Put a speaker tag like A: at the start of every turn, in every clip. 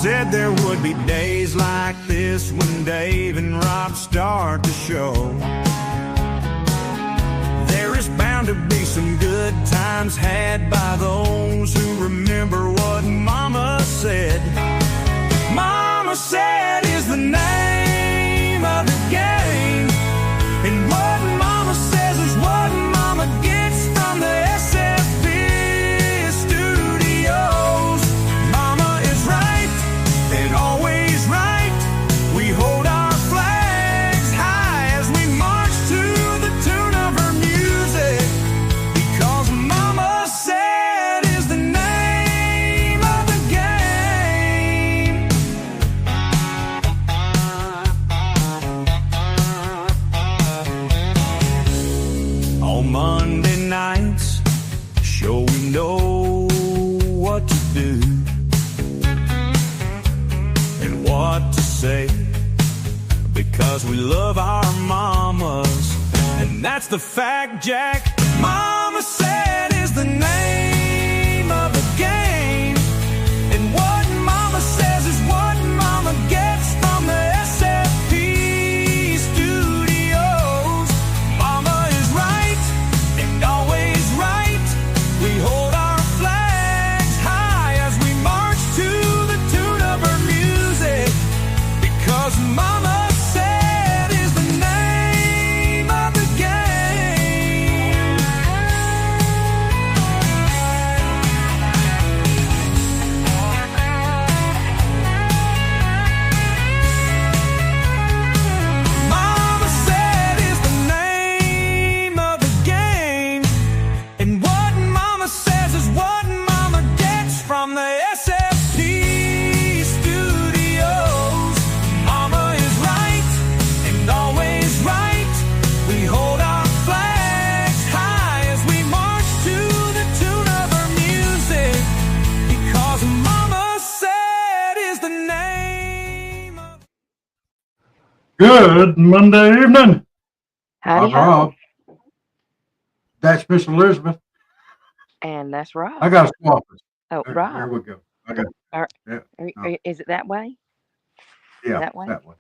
A: said there would be days like this when Dave and Rob start the show. There is bound to be some good times had by those who remember what Mama said. Mama said is the name of the game, and what Mama says is what Mama gets from the SFP studios. Mama is right and always right. We hold our flags high as we march to the tune of her music, because Mama said is the name of the game. On Monday nights, sure we know what to do and what to say, because we love our mamas, and that's the fact, Jack. Mama said is the name of the game, and what Mama says is what Mama gets from the SFP studios. Mama is right and always right. We hold our flags high as we march to the tune of her music, because Mama said is the name of the game. Mama said is the name of the game, and what Mama says is what Mama gets from the SFP studios. Mama is right and always right. We hold our flags high as we march to the tune of her music, because Mama said is the name of...
B: Good Monday evening.
C: Howdy
B: I'm Rob.
C: ho.
B: That's Miss Elizabeth.
C: And that's Rob.
B: I got a swap.
C: Oh,
B: There
C: Rob.
B: we go. I got
C: Are,
B: yeah.
C: is it that way?
B: Yeah,
C: That way?
B: that one.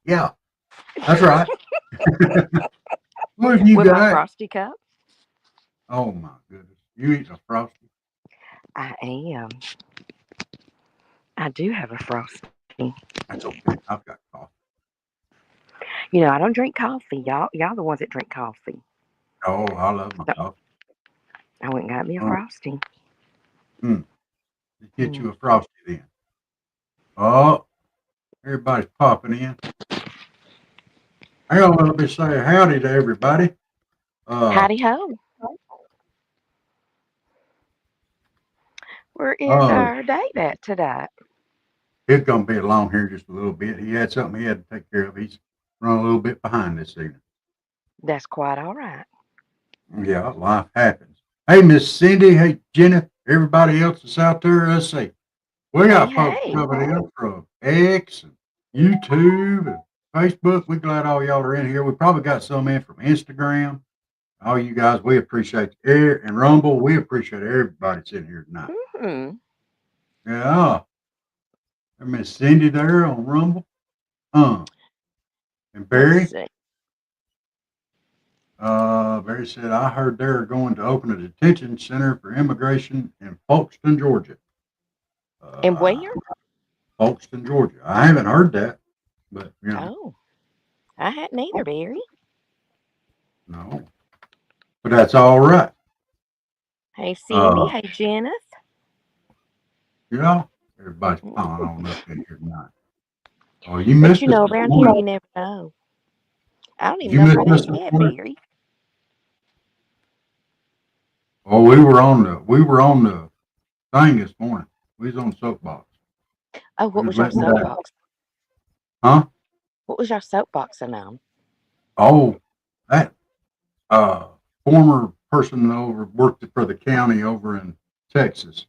B: Yeah, that's right. What have you
C: With my
B: got?
C: frosty cup?
B: Oh my goodness. You eating a frosty?
C: I am. I do have a frosty.
B: That's okay. I've got coffee.
C: You know, I don't drink coffee. Y'all the ones that drink coffee.
B: Oh, I love my
C: So
B: coffee.
C: I went and got me a
B: Oh,
C: frosty.
B: just get
C: Mm.
B: you a frosty then. Oh, everybody's popping in. Hang on, let me say howdy to everybody.
C: Howdy ho. Where is
B: uh,
C: our Dave at today?
B: it's gonna be along here just a little bit. He had something he had to take care of. He's run a little bit behind this evening.
C: That's quite all right.
B: Yeah, life happens. Hey, Miss Cindy. Hey, Jenna. Everybody else that's out there. Let's see. We
C: Hey,
B: got folks
C: hey.
B: coming in from X and YouTube and Facebook. We're glad all y'all are in here. We probably got some in from Instagram. All you guys, we appreciate the air and Rumble. We appreciate everybody that's in here tonight.
C: Mm-hmm.
B: Yeah. And Miss Cindy there on Rumble. And
C: Let's
B: Barry.
C: see.
B: Barry said, I heard they're going to open a detention center for immigration in Folkston, Georgia.
C: And where?
B: Folkston, Georgia. I haven't heard that, but you know,
C: Oh, I hadn't either, Barry.
B: no. But that's all right.
C: Hey, Cindy.
B: Uh,
C: Hey, Jenneth.
B: yeah, everybody's piling on up in here tonight. Oh, you
C: But
B: missed
C: you
B: us
C: know,
B: this
C: around here, you
B: morning.
C: never know. I don't
B: Did
C: even
B: you
C: know
B: miss
C: where
B: us
C: they
B: this
C: at,
B: morning?
C: Barry.
B: Oh, we were on the thing this morning. We was on the soapbox.
C: Oh,
B: We
C: what
B: was
C: was your
B: letting it out.
C: soapbox?
B: Huh?
C: What was your soapboxing on?
B: Oh, that former person over worked for the county over in Texas,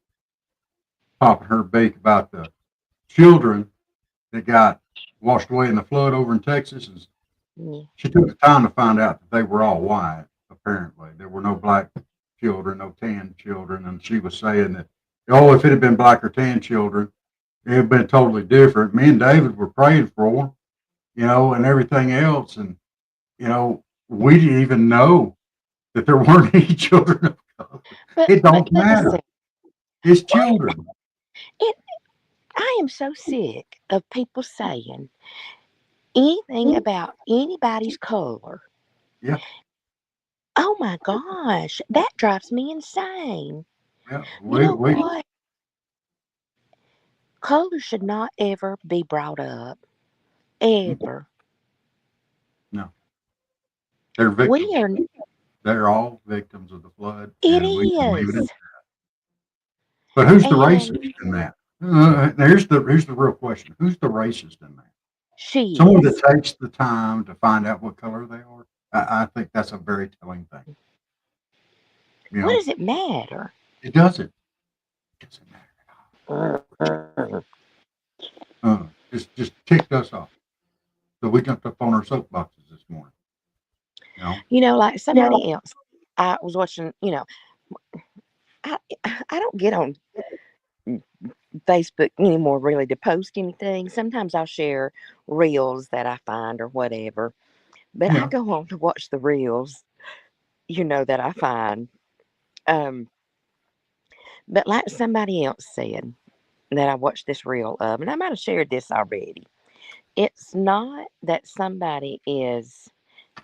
B: popping her beak about the children that got washed away in the flood over in Texas. And
C: Yeah.
B: she took the time to find out that they were all white. Apparently, there were no black children, no tan children, and she was saying that, oh, if it had been black or tan children, It had been totally different. Me and David were praying for him, and everything else. And, we didn't even know that there weren't any children of color. It
C: But
B: don't matter.
C: listen,
B: It's
C: what
B: children.
C: it I am so sick of people saying anything about anybody's color.
B: Yeah,
C: Oh my gosh, that drives me insane.
B: yeah.
C: You
B: We
C: know
B: we
C: what? Color should not ever be brought up. Ever.
B: no, they're
C: We
B: victims.
C: are,
B: They're all victims of the flood,
C: it
B: and we can leave it
C: is.
B: in. But who's the
C: And
B: racist in that? Here's the real question: who's the racist in that?
C: she
B: Someone that
C: is.
B: takes the time to find out what color they are. I think that's a very telling thing. You
C: What
B: know,
C: does it matter?
B: it doesn't. It doesn't matter.
C: Mm.
B: Just ticked us off. So we jumped up on our soapboxes this morning. You know.
C: Like somebody else. I was watching, I, I don't get on Facebook anymore really to post anything. Sometimes I'll share reels that I find or whatever. But I
B: Yeah.
C: go on to watch the reels, that I find. Um, but like somebody else said that I watched this reel of, and I might have shared this already. It's not that somebody is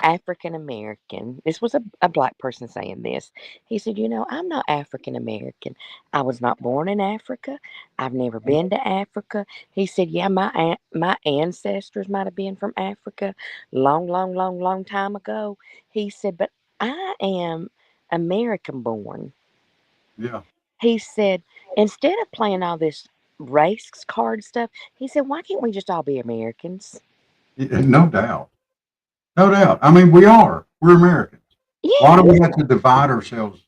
C: African American. This was a black person saying this. He said, I'm not African American. I was not born in Africa. I've never been to Africa. He said, yeah, my ancestors might have been from Africa long, long, long, long time ago. He said, but I am American born.
B: Yeah.
C: He said, instead of playing all this race card stuff, he said, why can't we just all be Americans?
B: No doubt. No doubt. I mean, we are. We're Americans. Why do
C: Yes,
B: we have to divide ourselves?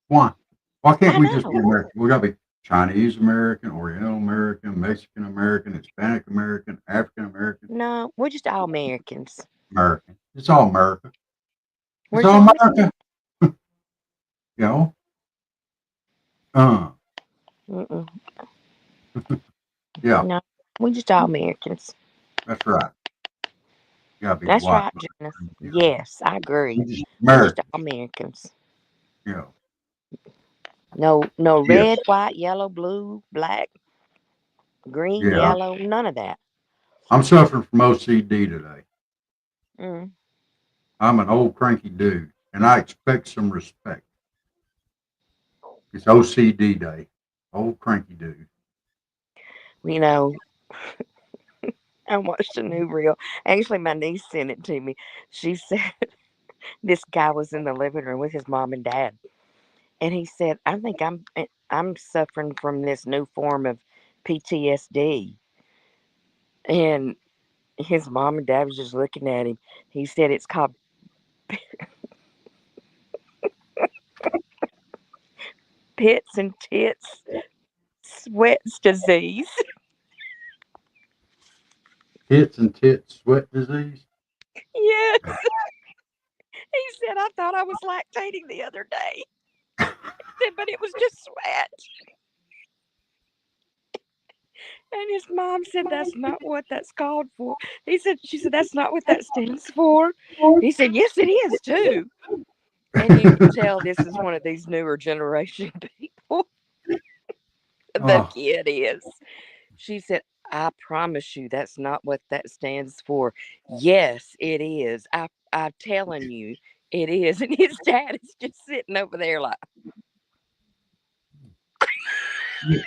B: Why? Why can't
C: I
B: we just be
C: know.
B: American? We got to be Chinese American, Oriental American, Mexican American, Hispanic American, African American,
C: No, we're just all Americans.
B: American. It's all America. It's
C: We're
B: all
C: just
B: America. You know. Uh.
C: mm-mm,
B: Yeah.
C: no, we just all Americans.
B: That's right. You got to be
C: That's
B: white.
C: right, Janice.
B: You know.
C: Yes, I agree.
B: We just
C: We're just
B: American.
C: all Americans.
B: You know.
C: No
B: Yes.
C: red, white, yellow, blue, black, green,
B: Yeah.
C: yellow, none of that.
B: I'm suffering from OCD today.
C: Mm.
B: I'm an old cranky dude, and I expect some respect. It's OCD day. Old cranky dude.
C: You know, I watched a new reel. Actually, my niece sent it to me. She said this guy was in the living room with his mom and dad, and he said, "I think I'm suffering from this new form of PTSD." And his mom and dad was just looking at him. He said it's called pits and tits sweats disease.
B: Tits and tits sweat disease.
C: Yes. He said, I thought I was lactating the other day. He said, but it was just sweat. And his mom said, that's not what that's called for. She said, that's not what that stands for. He said, yes, it is too. And you could tell this is one of these newer generation people. The
B: Oh,
C: kid is. She said, I promise you that's not what that stands for. Yes, it is. I'm telling you, it is. And his dad is just sitting over there like,
B: yeah.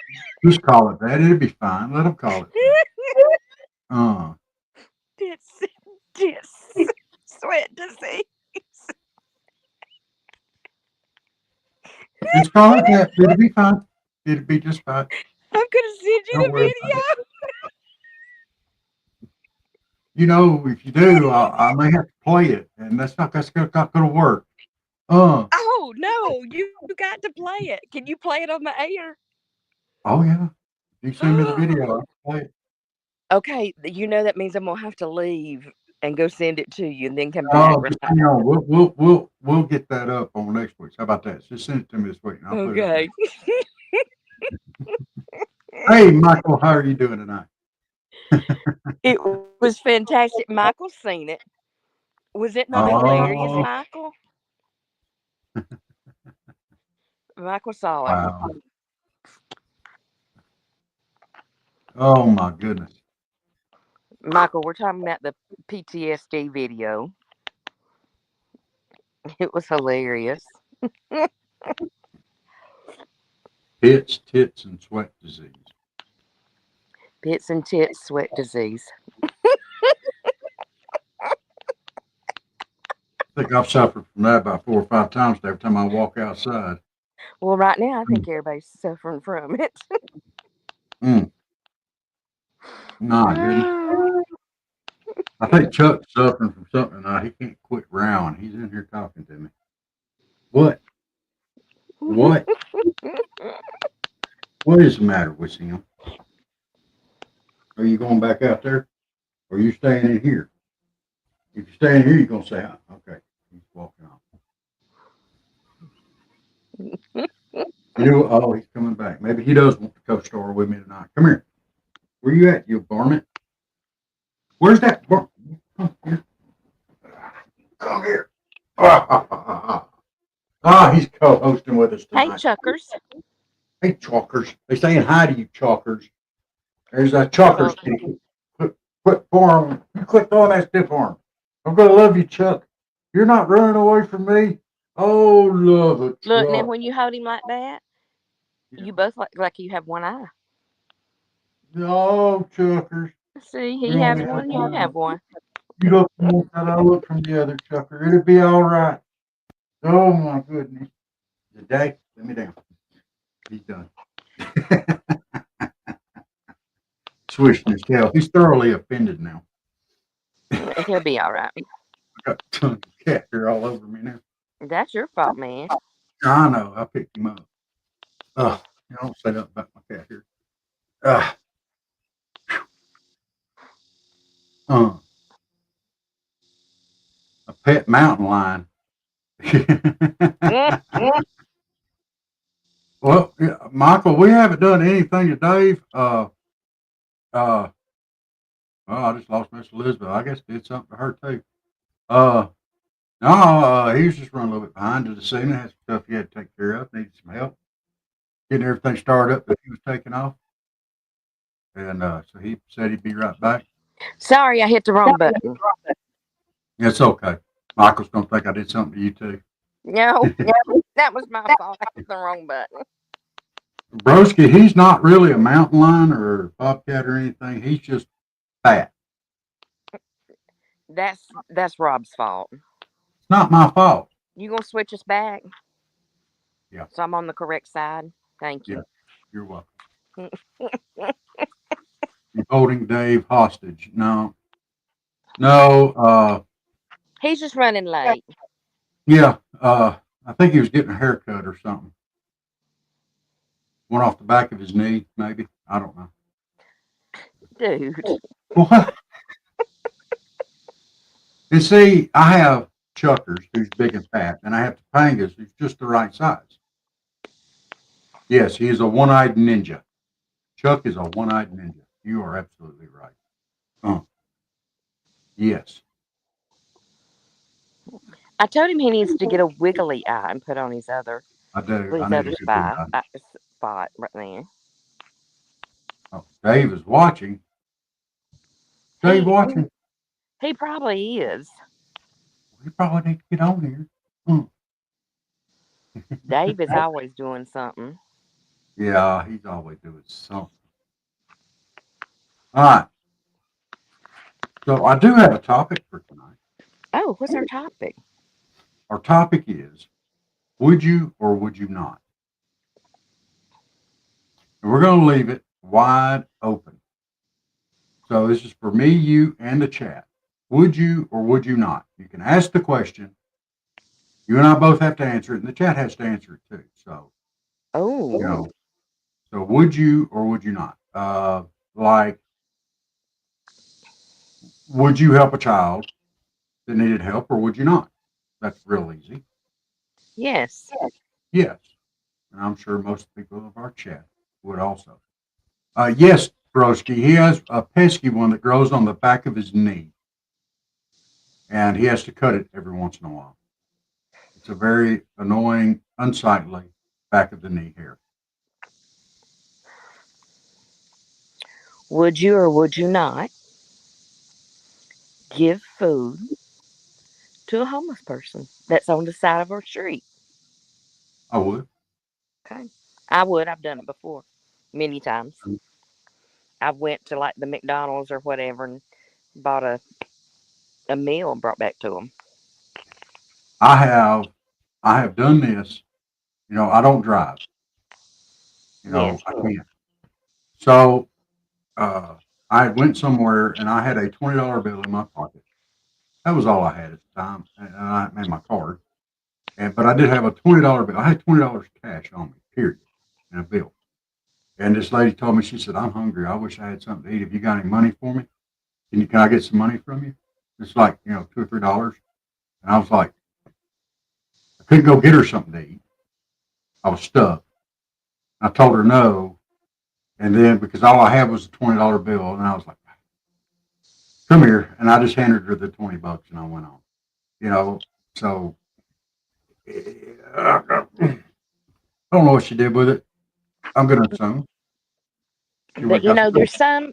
B: Just call it that. It'll be fine. Let them call it that. Uh,
C: it's this sweat disease.
B: just call it that. It'll be fine. It'll be just fine.
C: I'm gonna send you
B: Don't
C: the
B: worry about it.
C: video.
B: If you do, I may have to play it, and not going to work. Uh,
C: Oh no, you got to play it. Can you play it on the air?
B: oh yeah. You send me the video, I'll play it.
C: Okay, that means I'm gonna have to leave and go send it to you and then come back,
B: Oh, just
C: right?
B: hang on. We'll get that up on next week's. How about that? Just send it to me this week, and I'll put it up
C: Okay.
B: next. Hey, Michael, how are you doing tonight?
C: It was fantastic. Michael's seen it. Was it not hilarious,
B: Oh,
C: Michael? Michael saw it.
B: wow. Oh, my goodness.
C: Michael, we're talking about the PTSD video. It was hilarious.
B: Pits, tits, and sweat disease.
C: Pits and tits, sweat disease.
B: I think I've suffered from that about 4 or 5 times every time I walk outside.
C: Well, right now, I
B: Mm,
C: think everybody's suffering from it.
B: mm, my goodness. I think Chuck's suffering from something now. He can't quit growling. He's in here talking to me. What? What? What is the matter with him? Are you going back out there? Or are you staying in here? If you stay in here, you're going to say, okay, he's walking off. You know, oh, he's coming back. Maybe he does want to co-star with me tonight. Come here. Where you at, you varmint? Where's that varmint? Come here. Come here. He's co-hosting with us
C: Hey,
B: tonight.
C: Chuckers.
B: Hey, chalkers. They saying hi to you, chalkers. There's a chalkers. Quit form. You quit throwing that stiff arm. I'm gonna love you, Chuck. You're not running away from me. Oh, love it,
C: Look, now
B: Chuck.
C: when you hold him like that,
B: Yeah.
C: you both like you have one eye.
B: No, Chuckers.
C: See,
B: You
C: he
B: don't
C: has
B: have
C: one, you
B: one.
C: have one.
B: You look from one side, I look from the other, Chucker. It'll be all right. Oh my goodness. Today, let me down. He's done. Swishing his tail. He's thoroughly offended now.
C: He'll be all right.
B: I got tons of cat hair all over me now.
C: That's your fault, man.
B: I know. I picked him up. You don't say that about my cat hair. Uh, uh, a pet mountain lion.
C: Mm.
B: Well, yeah, Michael, we haven't done anything to Dave. Uh, well, I just lost Miss Elizabeth. I guess did something to her too. Uh, no, he was just running a little bit behind to the scene. Had some stuff he had to take care of. Needed some help getting everything started up that he was taking off. And so he said he'd be right back.
C: Sorry, I hit the wrong button.
B: It's okay. Michael's gonna think I did something to you too.
C: No, that was my fault. I hit the wrong button.
B: Broski, he's not really a mountain lion or a bobcat or anything. He's just fat.
C: That's Rob's fault.
B: It's not my fault.
C: You gonna switch us back?
B: Yeah.
C: So I'm on the correct side. Thank
B: Yeah.
C: you.
B: You're welcome. You're holding Dave hostage. No. No.
C: He's just running late.
B: Yeah. I think he was getting a haircut or something. One off the back of his knee, maybe. I don't know.
C: Dude.
B: What? And see, I have Chuckers, who's big and fat, and I have Topangas, who's just the right size. Yes, he is a one-eyed ninja. Chuck is a one-eyed ninja. You are absolutely right. Yes.
C: I told him he needs to get a wiggly eye and put on his other
B: I do. I
C: his
B: need
C: other
B: a good lead
C: spy
B: on.
C: spot right there.
B: Oh, Dave is watching. Dave
C: He
B: watching.
C: he probably is.
B: We probably need to get on here. Hmm.
C: Dave is always doing something.
B: Yeah, he's always doing something. All right. So I do have a topic for tonight.
C: Oh, what's our topic?
B: Our topic is, would you or would you not? And we're going to leave it wide open. So this is for me, you, and the chat. Would you or would you not? You can ask the question. You and I both have to answer it, and the chat has to answer it too. So,
C: Oh,
B: you know, so would you or would you not? Like, would you help a child that needed help or would you not? That's real easy.
C: yes.
B: Yes. And I'm sure most people of our chat would also. Yes, Broski. He has a pesky one that grows on the back of his knee, and he has to cut it every once in a while. It's a very annoying, unsightly back of the knee hair.
C: Would you or would you not give food to a homeless person that's on the side of our street?
B: I would.
C: Okay. I would. I've done it before many times. I went to like the McDonald's or whatever and bought a meal and brought back to them.
B: I have I have done this. I don't drive.
C: Yeah.
B: I can't. So uh, I went somewhere and I had a $20 bill in my pocket. That was all I had at the time, and I made my card. But I did have a $20 bill. I had $20 cash on me, period, in a bill. And this lady told me, she said, "I'm hungry. I wish I had something to eat. Have you got any money for me? Can I get some money from you?" It's like $2 or $3. And I was like, I couldn't go get her something to eat. I was stuck. I told her no, and then because all I had was a $20 bill, and I was like, "Come here," and I just handed her the $20, and I went on. You know, so I don't know what she did with it. I'm gonna assume she
C: But
B: went got some.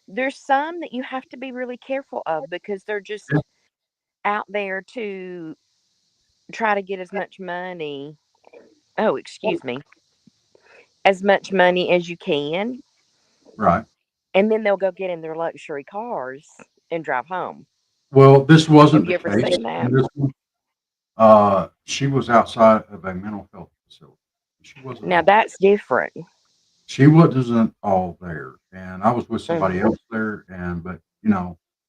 C: there's some that you have to be really careful of because they're
B: Yeah,
C: just out there to try to get as much money. Oh, excuse me, as much money as you can,
B: right.
C: and then they'll go get in their luxury cars and drive home.
B: Well, this
C: Have
B: wasn't the
C: you ever
B: case
C: seen that?
B: in this one. She was outside of a mental health facility. She wasn't
C: Now
B: all.
C: that's different.
B: She wasn't all there, and I was with somebody
C: Hmm.
B: else there, and but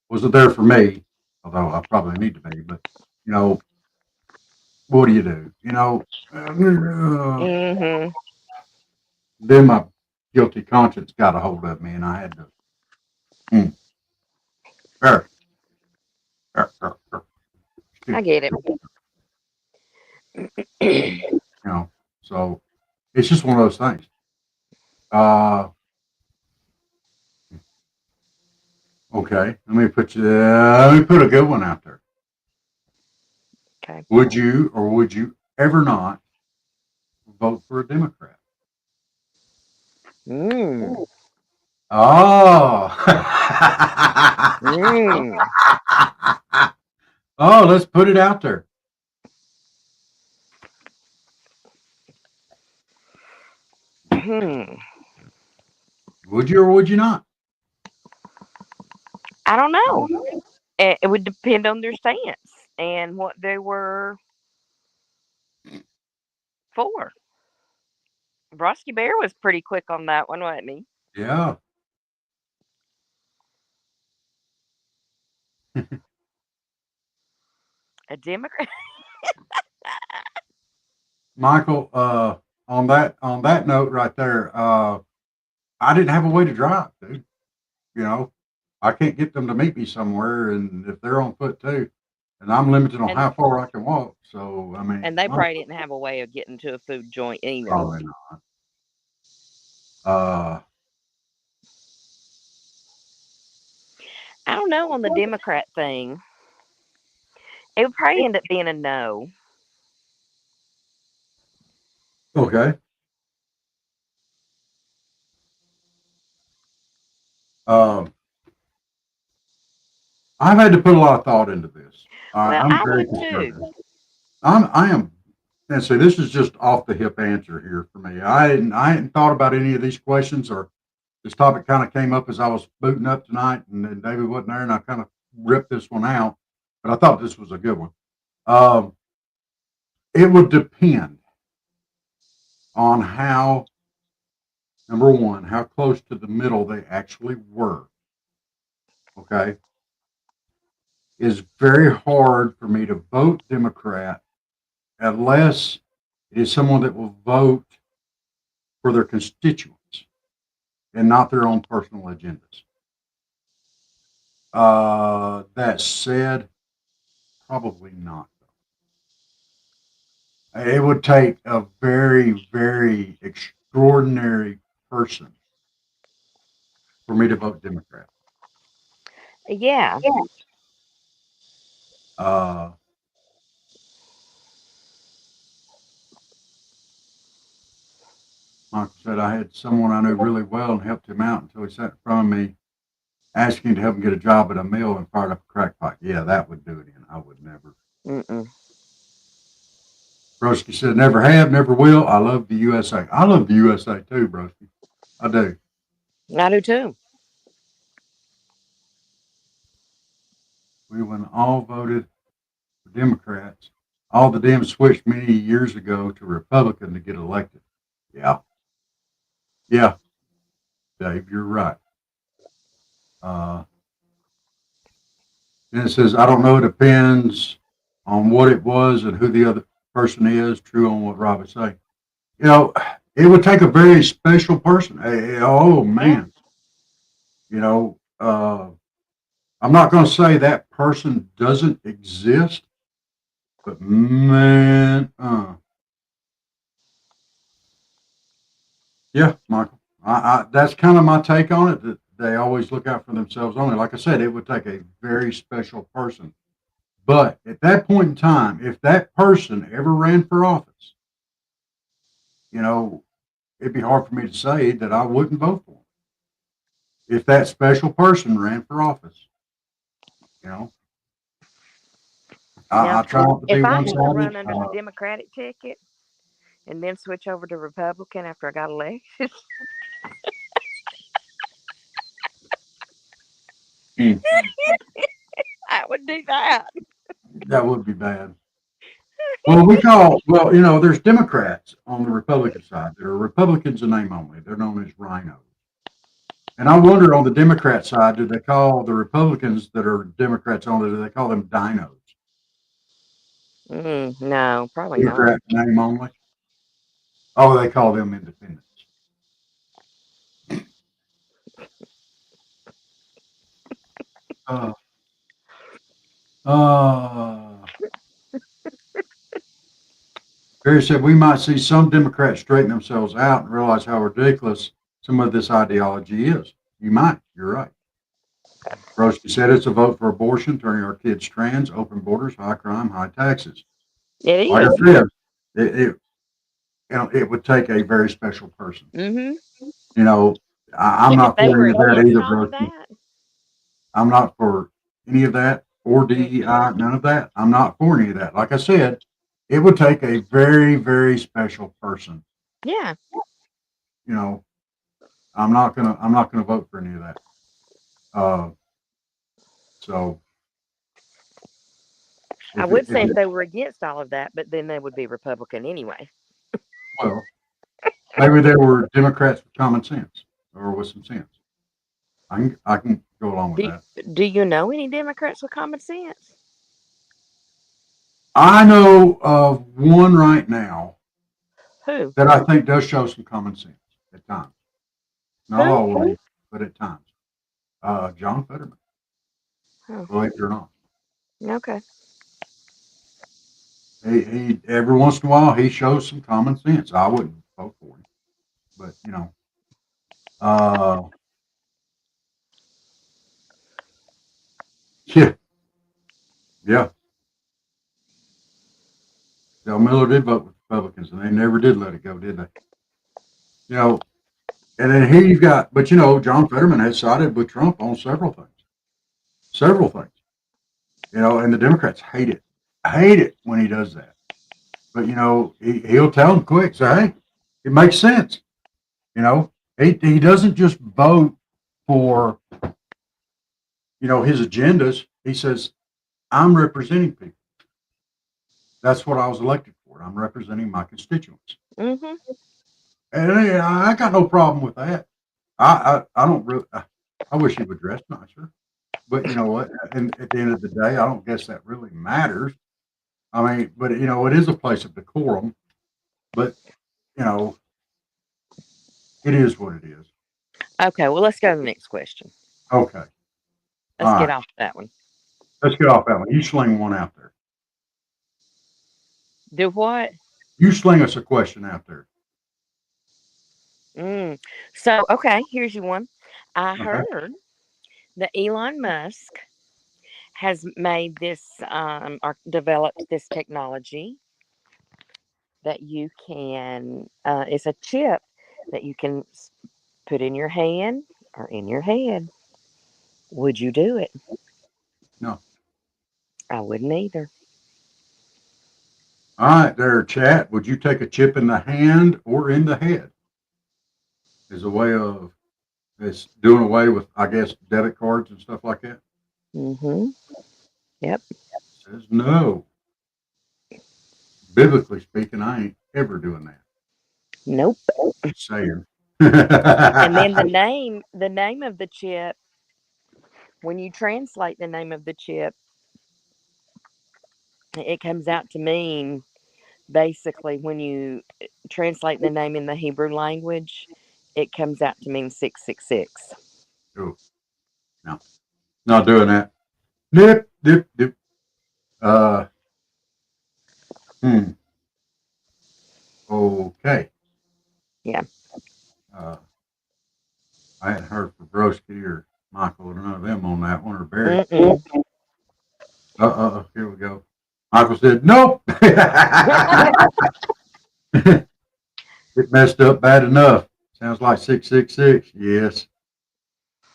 B: wasn't there for me, although I probably need to be. But you know, what do you do?
C: Hmm.
B: Then my guilty conscience got a hold of me, and I had to. Mm, er, excuse
C: I get it.
B: me, so it's just one of those things. Uh, okay, let me put a good one out there.
C: Okay.
B: Would you or would you ever not vote for a Democrat?
C: Mm.
B: Oh.
C: Mm.
B: Oh, let's put it out there.
C: Hmm.
B: Would you or would you not?
C: I don't know. It would depend on their stance and what they were for. Brosky Bear was pretty quick on that one, wasn't he?
B: Yeah.
C: A Democrat.
B: Michael, on that note right there, I didn't have a way to drive, dude. You know, I can't get them to meet me somewhere, and if they're on foot too, and I'm limited on
C: and
B: how far I can walk. So I mean,
C: and they probably didn't have a way of getting to a food joint either.
B: probably not. Uh,
C: I don't know on the Democrat thing. It would probably end up being a no.
B: okay. Um, I've had to put a lot of thought into this.
C: Well,
B: I'm
C: I
B: very
C: would too.
B: conservative. I am, and so this is just off the hip answer here for me. I hadn't thought about any of these questions, or this topic kind of came up as I was booting up tonight, and then David wasn't there, and I kind of ripped this one out. But I thought this was a good one. Um, it would depend on how, number one, how close to the middle they actually were. Okay, it's very hard for me to vote Democrat unless it is someone that will vote for their constituents and not their own personal agendas. That said, probably not. It would take a very, very extraordinary person for me to vote Democrat.
C: Yeah.
B: Uh, Michael said I had someone I knew really well and helped him out until he sat in front of me asking to help him get a job at a mill and fired up a crack pipe. Yeah, that would do it in. I would never.
C: Mm-mm.
B: Broski said, never have, never will. I love the USA. I love the USA too, Broski. I do.
C: I do too.
B: We when all voted for Democrats, all the Dems switched many years ago to Republican to get elected. Yeah. Yeah, Dave, you're right. Uh, then it says, I don't know. It depends on what it was and who the other person is. True on what Rob is saying. You know, it would take a very special person. Oh,
C: Yeah.
B: man. You know, I'm not going to say that person doesn't exist, but man, yeah, Michael. That's kind of my take on it. That they always look out for themselves only. Like I said, it would take a very special person. But at that point in time, if that person ever ran for office, you know, it'd be hard for me to say that I wouldn't vote for him. If that special person ran for office, you know,
C: Now,
B: I try not to be
C: if I
B: one
C: had to
B: sided.
C: run under the Democratic ticket and then switch over to Republican after I got elected, I would do that.
B: That would be bad. Well, you know, there's Democrats on the Republican side. There are Republicans in name only. They're known as rhinos. And I wonder on the Democrat side, do they call the Republicans that are Democrats only, do they call them dinos?
C: No, probably not.
B: Democrat name only? Oh, they call them independents. Uh, uh, Barry said we might see some Democrats straighten themselves out and realize how ridiculous some of this ideology is. You might. You're right. Broski said it's a vote for abortion, turning our kids trans, open borders, high crime, high taxes.
C: It
B: Like I
C: is.
B: said, it you know it would take a very special person.
C: Mm-hmm.
B: You know, I'm
C: And if
B: not
C: they
B: for
C: were
B: any of that
C: against
B: either,
C: all of
B: Broski.
C: that,
B: I'm not for any of that or
C: mm-mm.
B: DEI, none of that. I'm not for any of that. Like I said, it would take a very, very special person.
C: Yeah,
B: You know, I'm not gonna vote for any of that. Uh, so
C: I
B: if
C: would say if
B: it
C: they were against all of that, but then they would be Republican anyway.
B: well, maybe there were Democrats with common sense or with some sense. I can go along with
C: Do
B: that.
C: Do you know any Democrats with common sense?
B: I know of one right now
C: Who?
B: that I think does show some common sense at times. Not
C: Who?
B: always, but at times. John Fetterman,
C: Oh,
B: believe it or not.
C: okay.
B: He every once in a while he shows some common sense. I wouldn't vote for him, but you know, uh, yeah, yeah. Del Miller did vote with Republicans, and they never did let it go, did they? You know, and then here you've got, but you know, John Fetterman has sided with Trump on several things. You know, and the Democrats hate it when he does that. But you know, he'll tell them quick, say, hey, it makes sense. You know, he doesn't just vote for his agendas. He says, I'm representing people. That's what I was elected for. I'm representing my constituents.
C: Mm-hmm.
B: And I got no problem with that. I don't really, I wish he would dress nicer. But you know what? And at the end of the day, I don't guess that really matters. I mean, but you know, it is a place of decorum. But you know, it is what it is.
C: Okay, well, let's go to the next question.
B: Okay. All
C: Let's get
B: right.
C: off that one.
B: Let's get off that one. You sling one out there.
C: Do what?
B: You sling us a question out there.
C: So, okay, here's you one. I
B: Okay.
C: heard that Elon Musk has made this or developed this technology that you can, it's a chip that you can put in your hand or in your head. Would you do it?
B: No.
C: I wouldn't either.
B: All right, there, chat. Would you take a chip in the hand or in the head as a way of it's doing away with, I guess, debit cards and stuff like that?
C: Mm-hmm. Yep.
B: Says no. Biblically speaking, I ain't ever doing that.
C: Nope.
B: Just saying.
C: And then the name of the chip, when you translate the name of the chip, it comes out to mean basically when you translate the name in the Hebrew language, it comes out to mean 666.
B: Oh, no, not doing that. Nip, dip, dip. Uh, hmm. Okay.
C: Yeah.
B: Uh, I hadn't heard from Broski or Michael or none of them on that one or Barry.
C: Mm-mm.
B: Here we go. Michael said, nope. It messed up bad enough. Sounds like 666. Yes.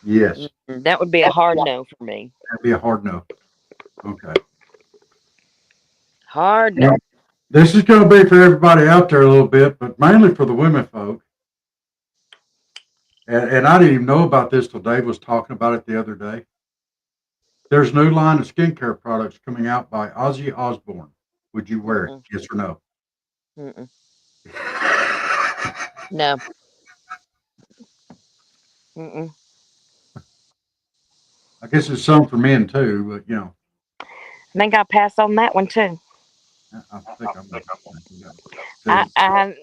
B: Yes.
C: That would be a hard no for me.
B: That'd be a hard no. Okay.
C: Hard no.
B: Well, this is going to be for everybody out there a little bit, but mainly for the women folk. And I didn't even know about this till Dave was talking about it the other day. There's a new line of skincare products coming out by Ozzy Osbourne. Would you wear it?
C: Mm-mm.
B: Yes or no?
C: Mm-mm. No. Mm-mm.
B: I guess it's some for men too, but
C: I think I'll pass on that one too.
B: I think I'm going to
C: I,
B: say
C: I,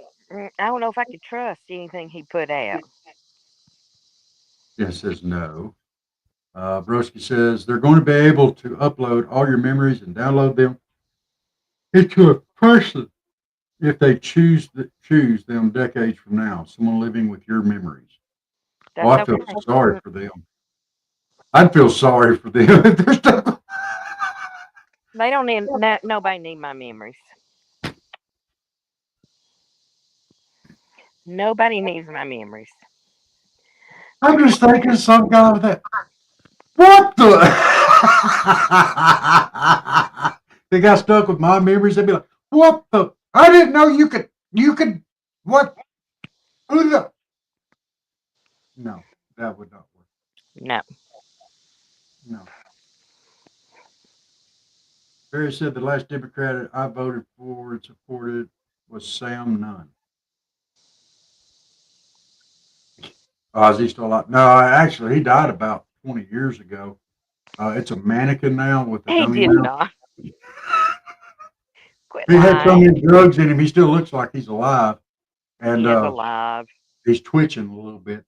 C: I don't know if I could trust anything he put out.
B: it says no. Broski says they're going to be able to upload all your memories and download them into a person if they choose them decades from now. Someone living with your memories. Oh,
C: That's
B: I feel
C: okay.
B: sorry for them. I'd feel sorry for them if they're stuck.
C: They don't need nobody need my memories. Nobody needs my memories.
B: I'm just thinking some guy with that. What the? They got stuck with my memories. They'd be like, "What the? I didn't know you could. You could. What? Who the? No, that would not work.
C: No.
B: No." Barry said the last Democrat I voted for and supported was Sam Nunn. Is he still alive? No, actually, he died about 20 years ago. It's a mannequin now with a
C: He
B: dummy
C: did
B: mouth.
C: not. Quit
B: He had so
C: lying.
B: many drugs in him, he still looks like he's alive. And
C: He is alive.
B: he's twitching a little bit,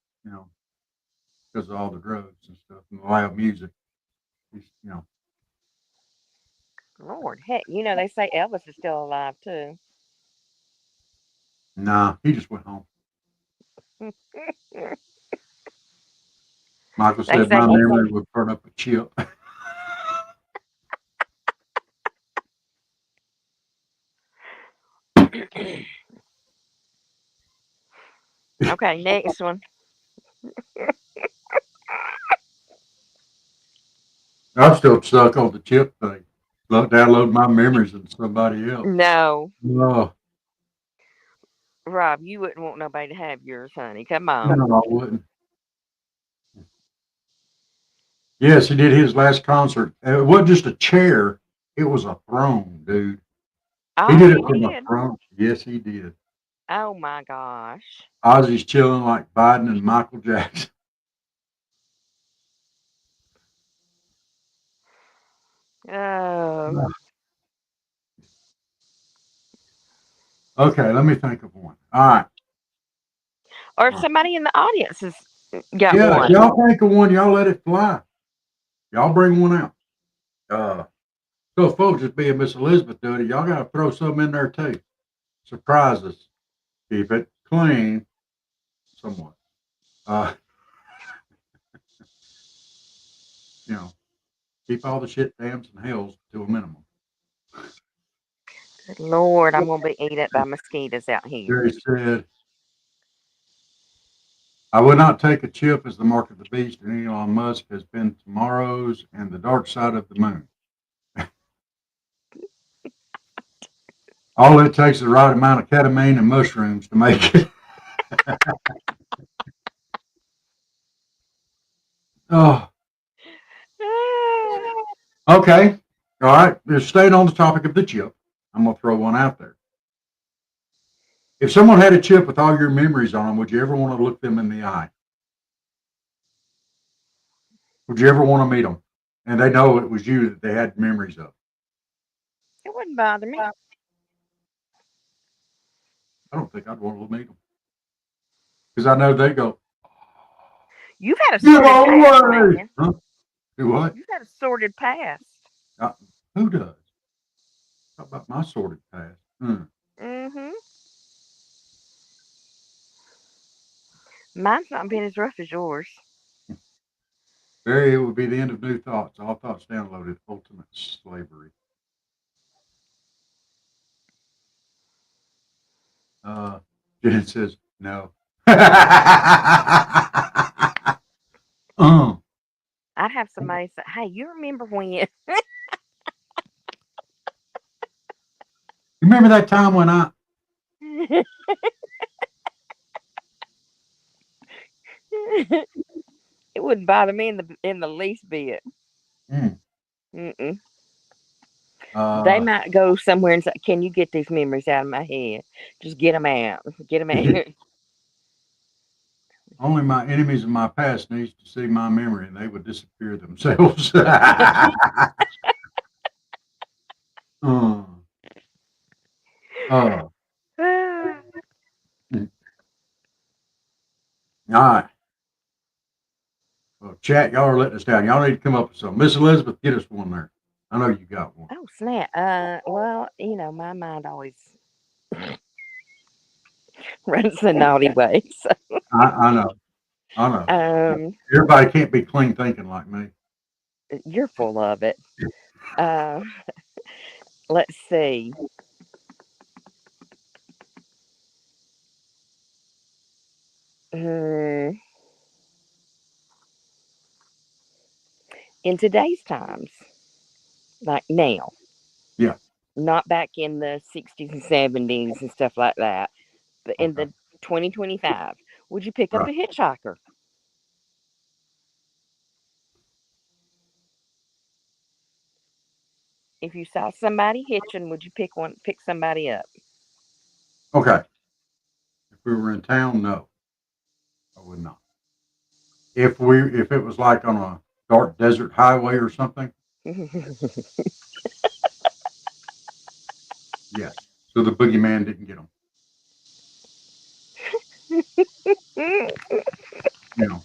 B: because of all the drugs and stuff and the loud music. He's.
C: Lord, heck, they say Elvis is still alive too.
B: Nah, he just went home. Michael
C: They
B: said
C: say
B: my
C: he's.
B: memory would burn up a chip.
C: Okay, next one.
B: I'm still stuck on the chip thing. Download my memories and somebody else.
C: No,
B: No,
C: Rob, you wouldn't want nobody to have yours, honey. Come on.
B: no, I wouldn't. Yes, he did his last concert. It wasn't just a chair; it was a throne, dude. He
C: Oh,
B: did it
C: he
B: from a
C: did.
B: throne. Yes, he did.
C: Oh my gosh.
B: Ozzy's chilling like Biden and Michael Jackson.
C: Oh.
B: Okay, let me think of one. All right.
C: Or if somebody in the audience has got
B: Yeah, if
C: one.
B: y'all think of one, y'all let it fly. Y'all bring one out. Uh, so, folks, just being Miss Elizabeth doing it, y'all got to throw something in there too. Surprise us. Keep it clean, somewhat. Uh, You know, keep all the shit, dams, and hells to a minimum.
C: Good Lord, I'm gonna be eaten by mosquitoes out here.
B: Jerry said, I would not take a chip as the mark of the beast, and Elon Musk has been tomorrow's and the dark side of the moon. All it takes is the right amount of ketamine and mushrooms to make it. Oh, okay. All right. Just staying on the topic of the chip, I'm going to throw one out there. If someone had a chip with all your memories on them, would you ever want to look them in the eye? Would you ever want to meet them? And they know it was you that they had memories of.
C: It wouldn't bother me.
B: I don't think I'd want to meet them because I know they go,
C: You've had a
B: get
C: sordid past,
B: away.
C: man.
B: Huh? Do what?
C: You've had a sordid past.
B: Who does? How about my sordid past?
C: Mm-hmm. Mine's not been as rough as yours.
B: Barry, it would be the end of new thoughts. All thoughts downloaded. Ultimate slavery. Jen says no.
C: I'd have somebody say, "Hey, you remember when?"
B: You remember that time when I?
C: It wouldn't bother me in the least bit.
B: Mm,
C: Mm-mm. They
B: uh,
C: might go somewhere and say, "Can you get these memories out of my head? Just get them out. Get them out."
B: only my enemies in my past needs to see my memory, and they would disappear themselves. uh, uh, mm. All right. Well, chat, y'all are letting us down. Y'all need to come up with something. Miss Elizabeth, get us one there. I know you got one.
C: Oh snap! Well, my mind always runs the naughty way. So,
B: I know. I know. Everybody can't be clean thinking like me.
C: you're full of it. Uh, let's see. Mm, in today's times, like now,
B: Yeah.
C: not back in the 60s and 70s and stuff like that, but in
B: Okay.
C: the 2025, would you pick up
B: Right.
C: a hitchhiker? If you saw somebody hitching, would you pick somebody up?
B: Okay. If we were in town, no, I would not. If it was like on a dark desert highway or something, yes. So the boogeyman didn't get them. You know.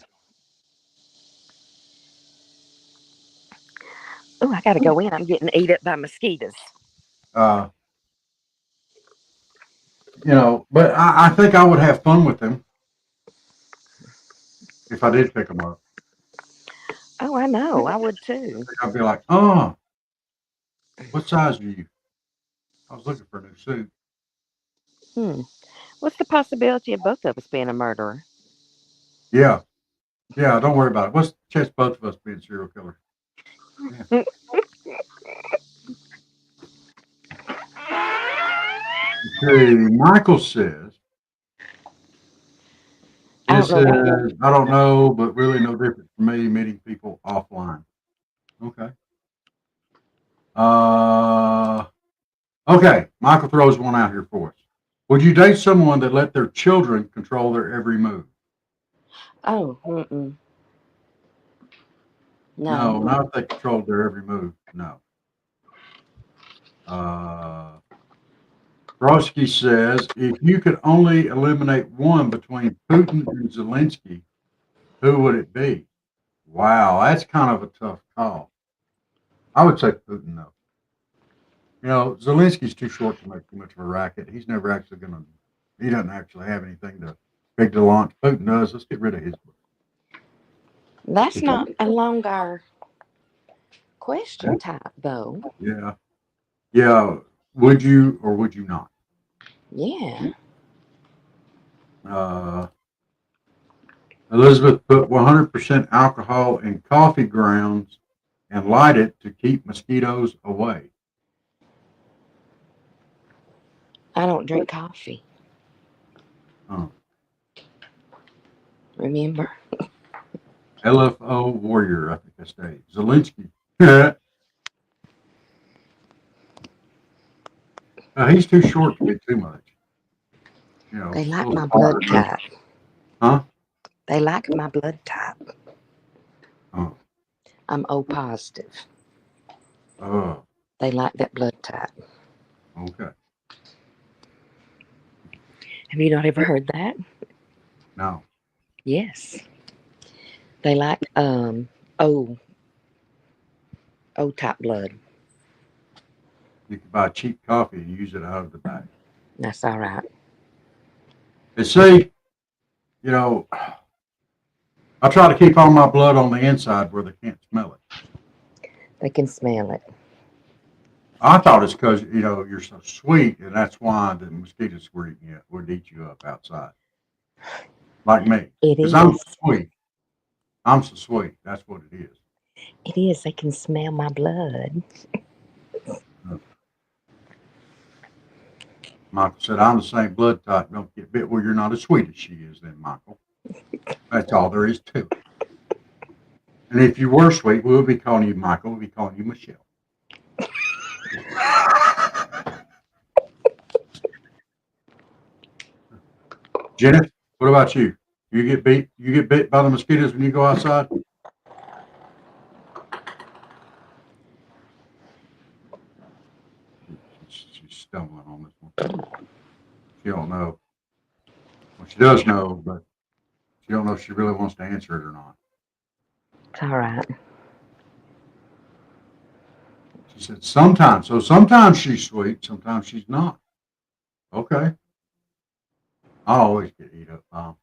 C: Oh, I gotta go in. I'm getting ate up by mosquitoes.
B: Uh, but I think I would have fun with them if I did pick them up.
C: Oh, I know. I would too.
B: I'd be like, oh, what size are you? I was looking for a new suit.
C: Hmm. What's the possibility of both of us being a murderer?
B: Yeah. Yeah. Don't worry about it. What's the chance of both of us being serial killers? Yeah. Okay. Michael says,
C: I
B: it
C: don't know what.
B: says, I don't know, but really no different for me meeting people offline. Okay. Uh, okay. Michael throws one out here for us. Would you date someone that let their children control their every move?
C: Oh, mm-mm. No.
B: No, not if they controlled their every move. No. Uh, Broski says, if you could only eliminate one between Putin and Zelensky, who would it be? Wow, that's kind of a tough call. I would say Putin, though. Zelensky's too short to make too much of a racket. He's never actually going to, he doesn't actually have anything big to launch. Putin does. Let's get rid of his.
C: That's not along our question type, though.
B: Yeah. Yeah. Would you or would you not?
C: Yeah.
B: Uh, Elizabeth put 100% alcohol in coffee grounds and light it to keep mosquitoes away.
C: I don't drink coffee.
B: Uh,
C: Remember?
B: LFO warrior, I think I stayed. Zelensky. He's too short to be too much. You know,
C: They like
B: supposed
C: my
B: to
C: blood
B: fire.
C: type.
B: Huh?
C: They like my blood type.
B: Oh.
C: I'm O positive.
B: Oh.
C: They like that blood type.
B: Okay.
C: Have you not ever heard that?
B: Now,
C: Yes. They like O O type blood.
B: you can buy cheap coffee and use it out of the bag.
C: That's all right.
B: And see, you know, I try to keep all my blood on the inside where they can't smell it.
C: They can smell it.
B: I thought it's because, you're so sweet, and that's why the mosquitoes were eating you, would eat you up outside. Like me.
C: It
B: Because I'm
C: is.
B: so sweet. I'm so sweet. That's what it is.
C: It is. They can smell my blood.
B: Michael said, I'm the same blood type. Don't get bit. Well, you're not as sweet as she is then, Michael. That's all there is to it. And if you were sweet, we would be calling you Michael. We'd be calling you Michelle. Jennifer, what about you? You get beat? You get bit by the mosquitoes when you go outside? She's stumbling on this one. She don't know. Well, she does know, but she don't know if she really wants to answer it or not.
C: It's all right.
B: She said sometimes. So sometimes she's sweet, sometimes she's not. Okay. I always get eat up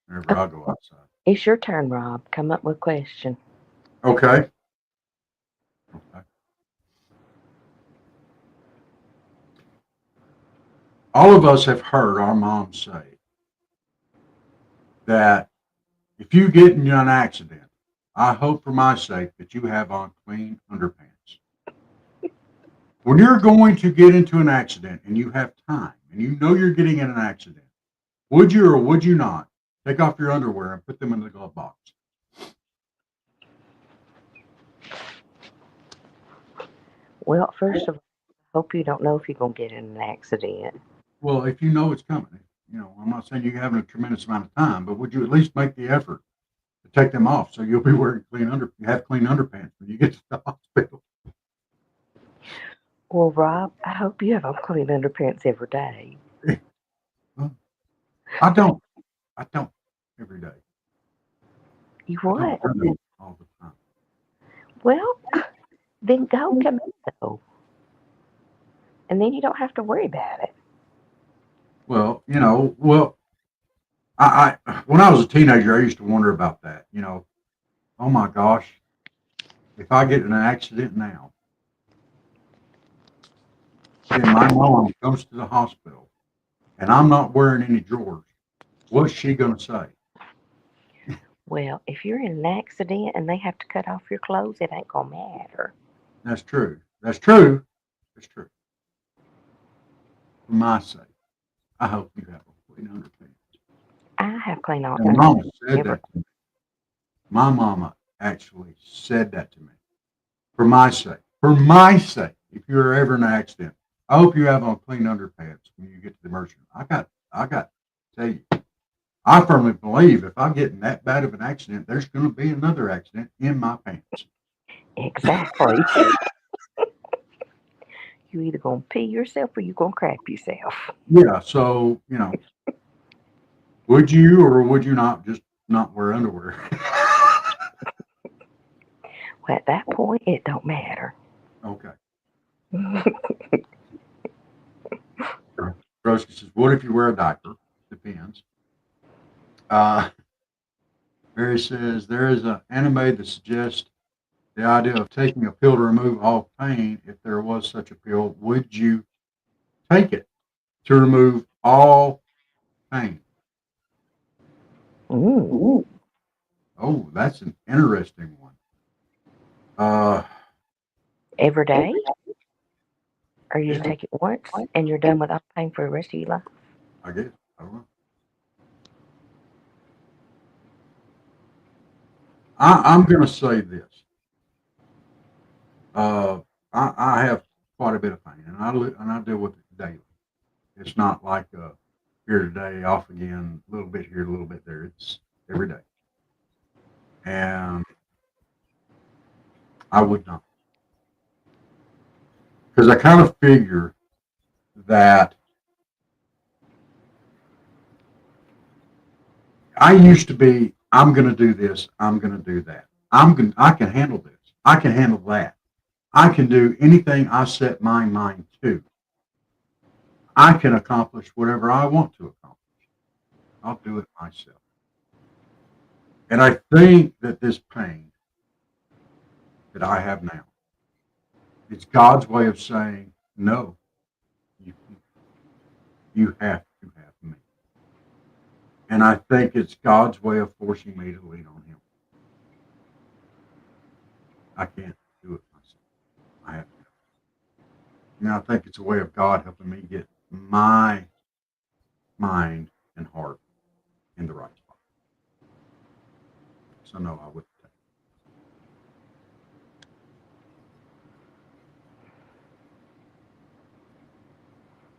B: whenever I go outside.
C: It's your turn, Rob. Come up with a question.
B: Okay. Okay. All of us have heard our moms say that if you get in an accident, I hope for my sake that you have on clean underpants. When you're going to get into an accident and you have time and you know you're getting in an accident, would you or would you not take off your underwear and put them in the glove box?
C: Well, first of all, I hope you don't know if you're going to get in an accident.
B: Well, if you know it's coming, I'm not saying you're having a tremendous amount of time, but would you at least make the effort to take them off so you'll be wearing you have clean underpants when you get to the hospital?
C: Well, Rob, I hope you have on clean underpants every day.
B: Well, I don't. I don't every day.
C: You
B: I don't
C: what?
B: wear them all the time.
C: Well, then go commando. And then you don't have to worry about it.
B: Well, I when I was a teenager, I used to wonder about that. Oh my gosh, if I get in an accident now, then my mom comes to the hospital, and I'm not wearing any drawers. What's she gonna say?
C: Well, if you're in an accident and they have to cut off your clothes, it ain't going to matter.
B: That's true. That's true. That's true. For my sake, I hope you have a clean underpants.
C: I have clean
B: And Mama
C: underpants
B: said
C: every.
B: that to me. My mama actually said that to me. For my sake. For my sake. If you're ever in an accident, I hope you have on clean underpants when you get to the emergency room. I got to tell you, I firmly believe if I get in that bad of an accident, there's going to be another accident in my pants.
C: Exactly. You either going to pee yourself or you going to crap yourself.
B: Yeah. So, would you or would you not just not wear underwear?
C: Well, at that point, it don't matter.
B: Okay. Broski says, what if you wear a diaper? Depends. Mary says, there is an anime that suggests the idea of taking a pill to remove all pain, if there was such a pill, would you take it to remove all pain?
C: Ooh.
B: Oh, that's an interesting one. Uh,
C: Every day? Or you just take it once and you're done with all pain for the rest of your life?
B: I guess. I don't know. I'm going to say this. Uh, I have quite a bit of pain, and I deal with it daily. It's not like here today, off again, a little bit here, a little bit there. It's every day, and I would not, because I kind of figure that I used to be. I'm going to do this. I'm going to do that. I can handle this. I can handle that. I can do anything I set my mind to. I can accomplish whatever I want to accomplish. I'll do it myself. And I think that this pain that I have now, it's God's way of saying, no, you, you have to have me. And I think it's God's way of forcing me to lean on him. I can't do it myself. I have to. And I think it's a way of God helping me get my mind and heart in the right spot. So no, I wouldn't take it.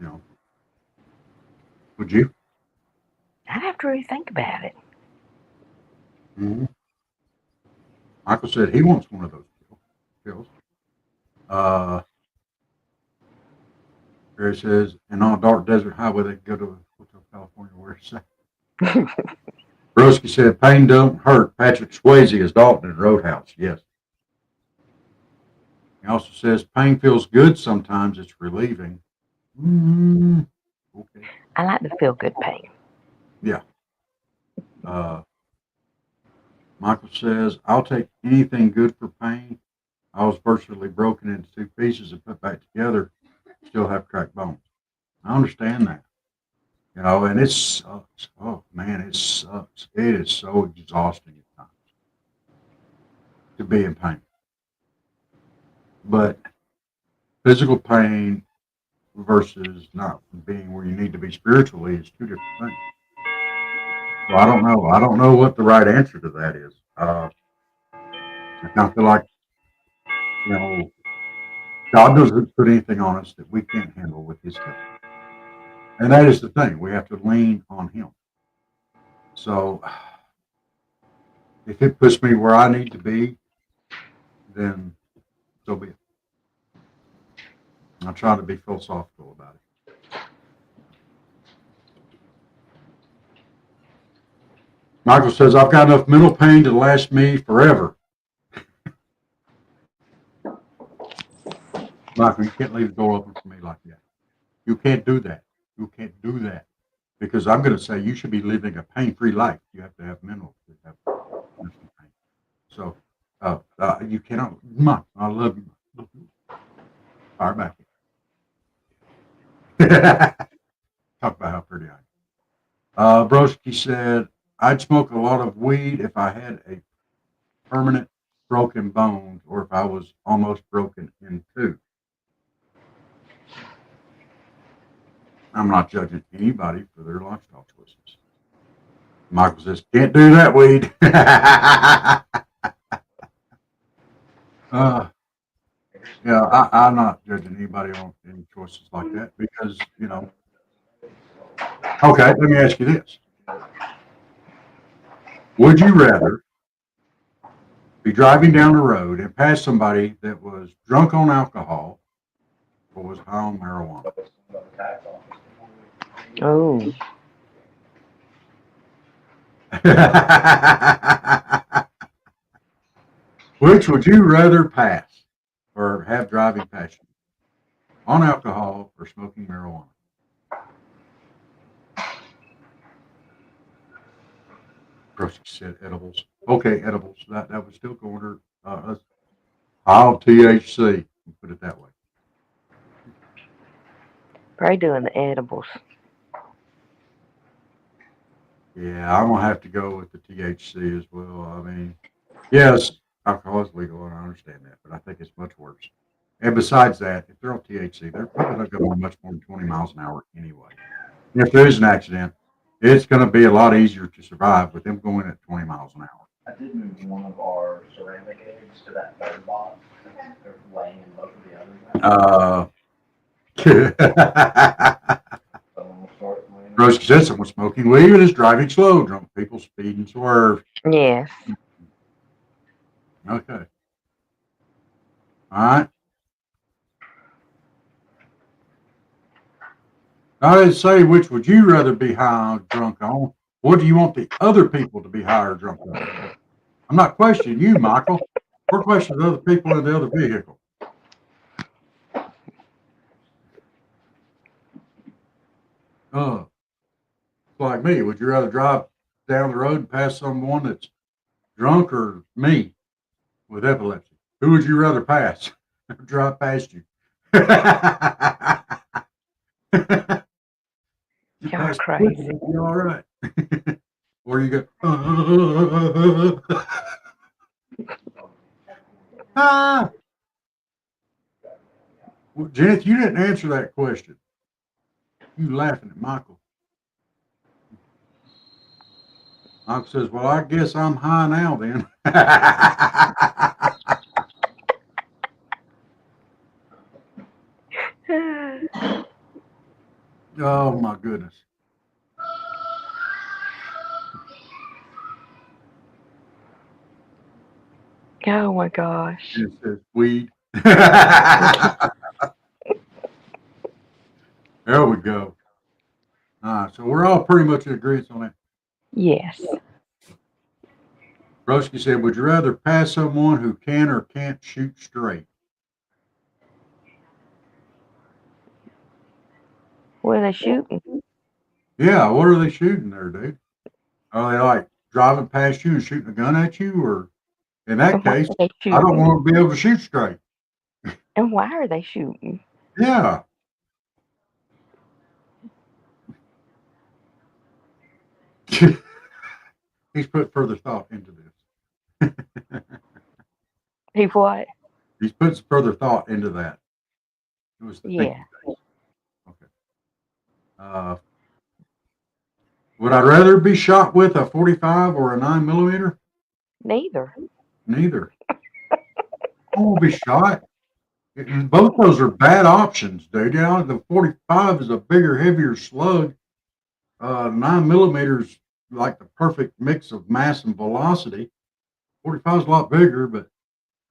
B: You know, would you?
C: I'd have to really think about it.
B: Mm-hmm. Michael said he wants one of those pills. Uh, Here it says, and on a dark desert highway, they go to Hotel California. Where it's at. Broski said, pain don't hurt. Patrick Swayze is Dalton in Roadhouse. Yes. He also says, pain feels good sometimes. It's relieving. Okay.
C: I like the feel good pain.
B: Yeah. Uh, Michael says, I'll take anything good for pain. I was virtually broken into two pieces and put back together. Still have cracked bones. I understand that. You know, and it sucks. Oh man, it sucks. It is so exhausting at times to be in pain. But physical pain versus not being where you need to be spiritually is two different things. So I don't know. I don't know what the right answer to that is. I kind of feel like, you know, God doesn't put anything on us that we can't handle with his help. And that is the thing. We have to lean on him. So if it puts me where I need to be, then so be it. I try to be philosophical about it. Michael says, I've got enough mental pain to last me forever. Michael, you can't leave the door open for me like that. You can't do that. You can't do that. Because I'm going to say you should be living a pain-free life. You have to have mental to have mental pain. So you cannot. Mike, I love you. Fire back. Talk about how pretty I am. Broski said, I'd smoke a lot of weed if I had a permanent broken bones or if I was almost broken in two. I'm not judging anybody for their lifestyle choices. Michael says, can't do that weed. uh, yeah, I'm not judging anybody on any choices like that because, you know, okay, let me ask you this. Would you rather be driving down the road and pass somebody that was drunk on alcohol or was high on marijuana?
C: Oh,
B: Which would you rather pass or have driving passion? On alcohol or smoking marijuana? Gross said edibles. Okay, edibles. That was still going to I'll THC. Put it that way.
C: Probably doing the edibles.
B: Yeah, I'm gonna have to go with the THC as well. I mean, yes, alcohol is legal, and I understand that, but I think it's much worse. And besides that, if they're on THC, they're probably not going much more than 20 miles an hour anyway. And if there is an accident, it's going to be a lot easier to survive with them going at 20 miles an hour.
D: I did move one of our ceramic eggs to that third box. They're laying in both of the others now. So we'll start laying.
B: Rosie said someone smoking weed and is driving slow. Drunk people speed and swerve.
C: Yes.
B: Okay. All right. I didn't say which would you rather be high or drunk on. What do you want the other people to be high or drunk on? I'm not questioning you, Michael. We're questioning other people in the other vehicle. Like me, would you rather drive down the road and pass someone that's drunk or me with epilepsy? Who would you rather pass? Drive past you. You
C: Y'all
B: pass
C: crazy.
B: you all right. Or you go, ah. Well, Janet, you didn't answer that question. You laughing at Michael. Michael says, well, I guess I'm high now then. Oh my goodness.
C: Oh my gosh.
B: It says weed. There we go. So we're all pretty much in agreement on that.
C: Yes.
B: Broski said, would you rather pass someone who can or can't shoot straight?
C: What are they shooting?
B: Yeah, what are they shooting there, dude? Are they like driving past you and shooting a gun at you? Or in that
C: And why
B: case,
C: are they
B: I don't
C: shooting?
B: want to be able to shoot straight.
C: And why are they shooting?
B: Yeah. He's put further thought into this.
C: He what?
B: He's put further thought into that. It was the thinking
C: Yeah.
B: phase. Okay. Would I rather be shot with a 45 or a 9mm?
C: Neither.
B: Neither. I won't be shot. Both those are bad options, dude. Yeah, the 45 is a bigger, heavier slug. 9mm like the perfect mix of mass and velocity. 45 is a lot bigger, but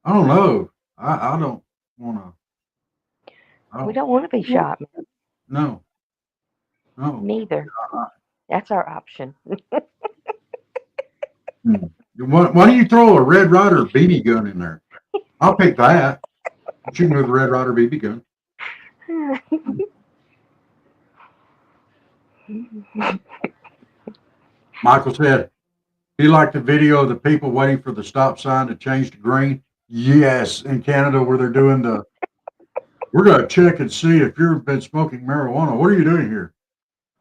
B: I don't know. I don't want to.
C: We don't want to be shot.
B: No, no.
C: Neither. That's our option.
B: Why don't you throw a Red Ryder BB gun in there? I'll pick that. Shooting with a Red Ryder BB gun. Michael said he liked the video of the people waiting for the stop sign to change to green. Yes, in Canada where they're doing the. We're going to check and see if you've been smoking marijuana. What are you doing here?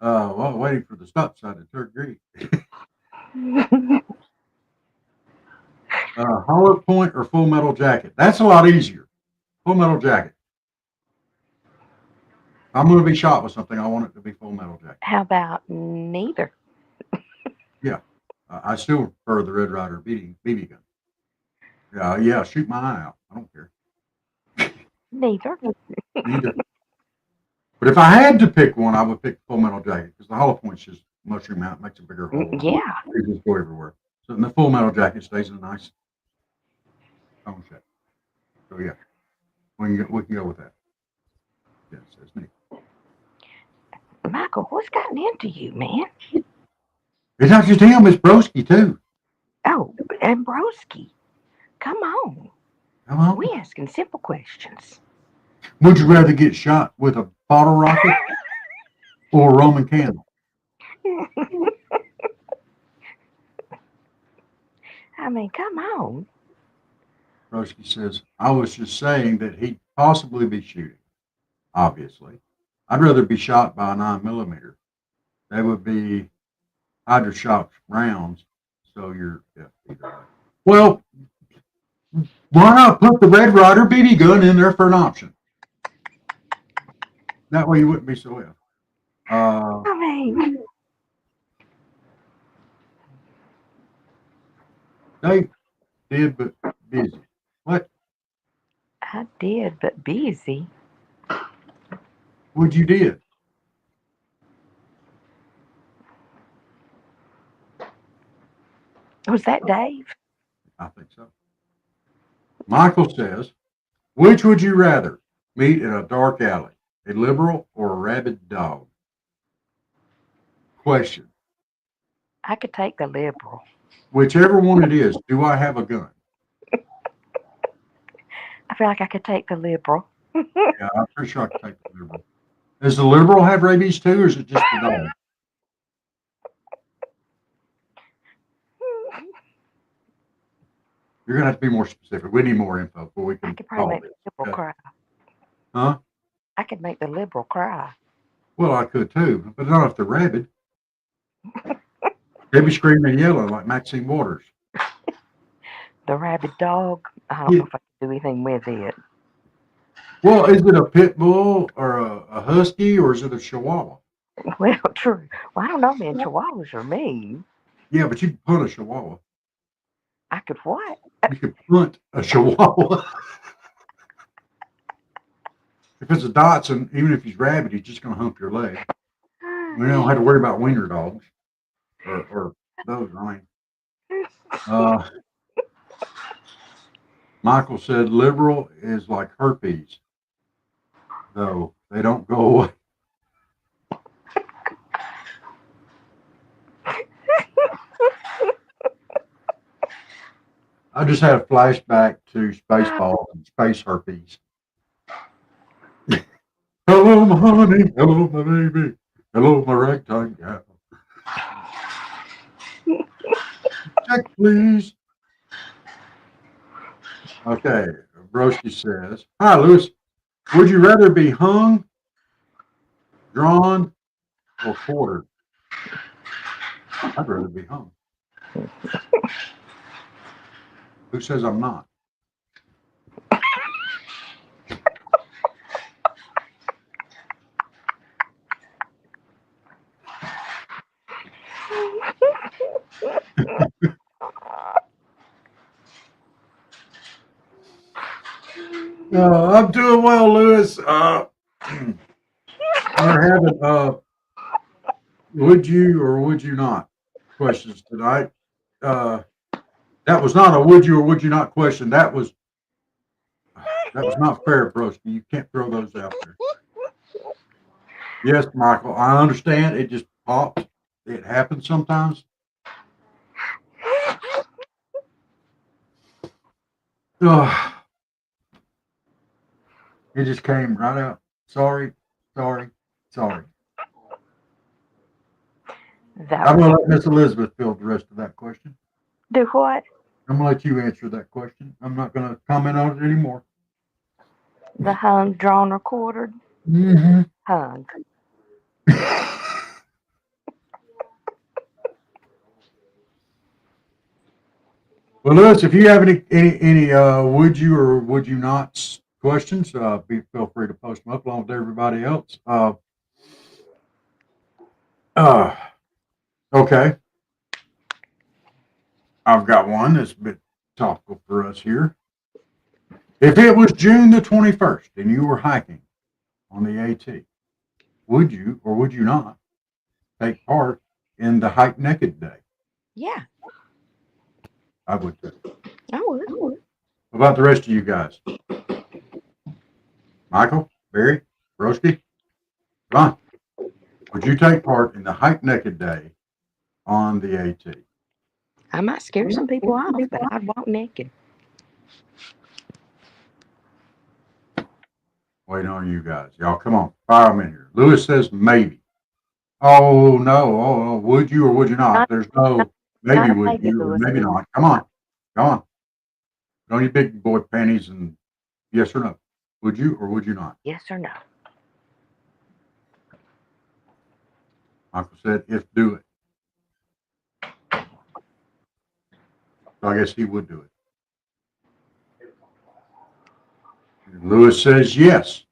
B: Well, waiting for the stop sign to turn green. Hollow Point or Full Metal Jacket? That's a lot easier. Full Metal Jacket. I'm going to be shot with something. I want it to be Full Metal Jacket.
C: How about neither?
B: Yeah. I still prefer the Red Ryder BB gun. Yeah, shoot my eye out. I don't care.
C: Neither.
B: Neither. But if I had to pick one, I would pick Full Metal Jacket because the Hollow Point's just mushroom out, makes a bigger hole.
C: Yeah.
B: They just go everywhere. So the Full Metal Jacket stays in a nice cone shape. So yeah, we can go with that. Yes, that's neat.
C: Michael, what's gotten into you, man?
B: It's not just him; it's Broski too.
C: Oh, and Broski. Come on.
B: Come on.
C: We asking simple questions.
B: Would you rather get shot with a bottle rocket or a Roman candle?
C: I mean, come on.
B: Broski says, I was just saying that he'd possibly be shooting, obviously. I'd rather be shot by a 9 millimeter. They would be hydra-shot rounds, so yeah, either way. Well, why not put the Red Ryder BB gun in there for an option? That way you wouldn't be so ill.
C: I mean,
B: They did, but busy. What
C: I did, but busy.
B: would you did?
C: Was that Dave?
B: I think so. Michael says, which would you rather meet in a dark alley, a liberal or a rabid dog? Question.
C: I could take the liberal.
B: Whichever one it is, do I have a gun?
C: I feel like I could take the liberal.
B: Yeah, I'm pretty sure I can take the liberal. Does the liberal have rabies too, or is it just the dog? You're going to have to be more specific. We need more info before we
C: I
B: can
C: could probably
B: call
C: make
B: it.
C: the liberal cry.
B: Huh?
C: I could make the liberal cry.
B: Well, I could too, but not if they're rabid. They'd be screaming and yelling like Maxine Waters.
C: The rabid dog, I don't know if I can do anything with it.
B: Well, is it a pit bull or a husky or is it a chihuahua?
C: Well, true. Well, I don't know, man. Chihuahuas are mean.
B: Yeah, but you can punt a chihuahua.
C: I could what?
B: You could punt a chihuahua. If it's a Dotson, even if he's rabid, he's just going to hump your leg. We don't have to worry about wiener dogs or those. I mean, Michael said liberal is like herpes, though they don't go away. I just had a flashback to Spaceballs and space herpes. Hello, my honey. Hello, my baby. Hello, my ragtime gal. Check, please. Okay, Broski says, hi, Lewis. Would you rather be hung, drawn, or quartered? I'd rather be hung. Who says I'm not? I'm doing well, Lewis. We're having would you or would you not questions tonight. That was not a would you or would you not question. That was not fair, Broski. You can't throw those out there. Yes, Michael, I understand. It just pops. It happens sometimes. It just came right out. Sorry. I'm going to let Miss Elizabeth field the rest of that question.
C: Do what?
B: I'm going to let you answer that question. I'm not going to comment on it anymore.
C: The hung, drawn, or quartered?
B: Mm-hmm.
C: Hung.
B: Well, Lewis, if you have any would you or would you not questions, feel free to post them up along with everybody else. Okay. I've got one that's a bit topical for us here. If it was June the 21st and you were hiking on the AT, would you or would you not take part in the Hike Naked Day?
C: Yeah.
B: I would too.
C: I would.
B: What about the rest of you guys? Michael, Barry, Broski, Ron, would you take part in the Hike Naked Day on the AT?
C: I might scare some people off, but I'd walk naked.
B: Waiting on you guys. Y'all, come on. Fire them in here. Lewis says maybe. Oh, no. Oh, would you or would you not? There's no maybe would you or maybe not. Come on. Put on your big boy panties and yes or no. Would you or would you not?
C: Yes or no?
B: Michael said, if do it. So I guess he would do it. Lewis says yes.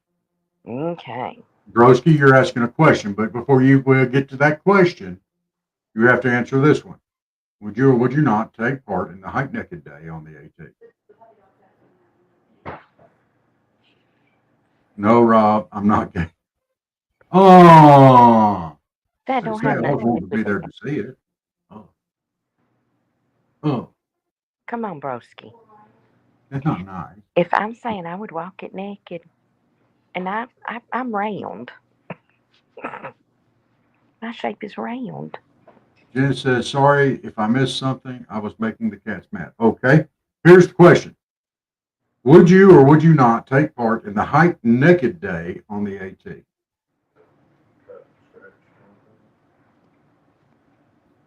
C: Okay.
B: Broski, you're asking a question, but before you will get to that question, you have to answer this one. Would you or would you not take part in the Hike Naked Day on the 18th? No, Rob, I'm not gay. Oh,
C: That don't have
B: I was
C: nothing to
B: wanting
C: do
B: to be
C: with
B: there
C: that.
B: to see it. Oh,
C: Come on, broski.
B: that's not nice.
C: If I'm saying I would walk it naked, and I'm round, my shape is round.
B: Jen says, sorry if I missed something. I was making the cats mad. Okay, here's the question. Would you or would you not take part in the Hike Naked Day on the 18th?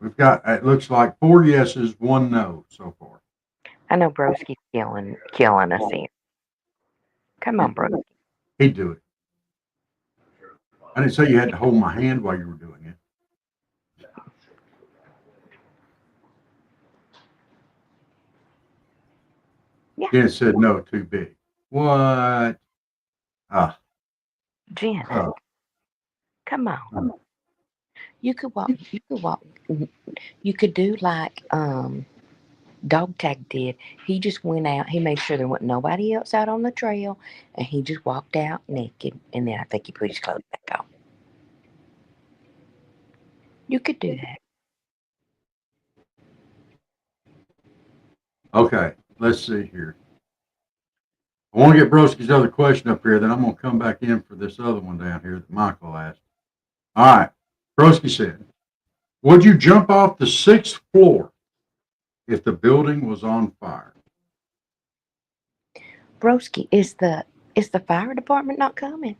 B: We've got, it looks like 4 yeses, 1 no so far.
C: I know broski's killing us here. Come on, broski.
B: He'd do it. I didn't say you had to hold my hand while you were doing it.
C: Yeah.
B: Jen said no, too big. What?
C: Jen, come on. You could walk. You could walk. You could do like Dog Tag did. He just went out. He made sure there wasn't nobody else out on the trail, and he just walked out naked. And then I think he put his clothes back on. You could do that.
B: Okay, let's see here. I want to get Broski's other question up here, then I'm going to come back in for this other one down here that Michael asked. All right. Broski said, would you jump off the 6th floor if the building was on fire?
C: Broski, is the fire department not coming?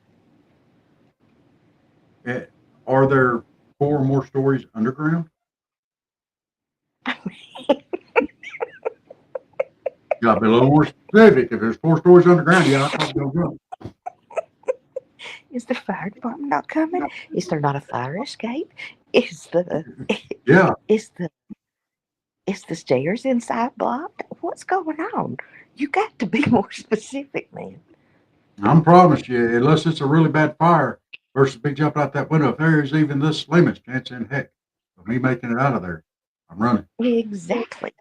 B: Are there 4 more stories underground? You got to be a little more specific. If there's 4 stories underground, yeah, I'm probably going to jump.
C: Is the fire department not coming? Is there not a fire escape? Is the
B: Yeah.
C: Is the stairs inside blocked? What's going on? You got to be more specific, man.
B: I'm promise you, unless it's a really bad fire versus big jump out that window, if there is even this slimmest chance in heck of me making it out of there, I'm running.
C: Exactly.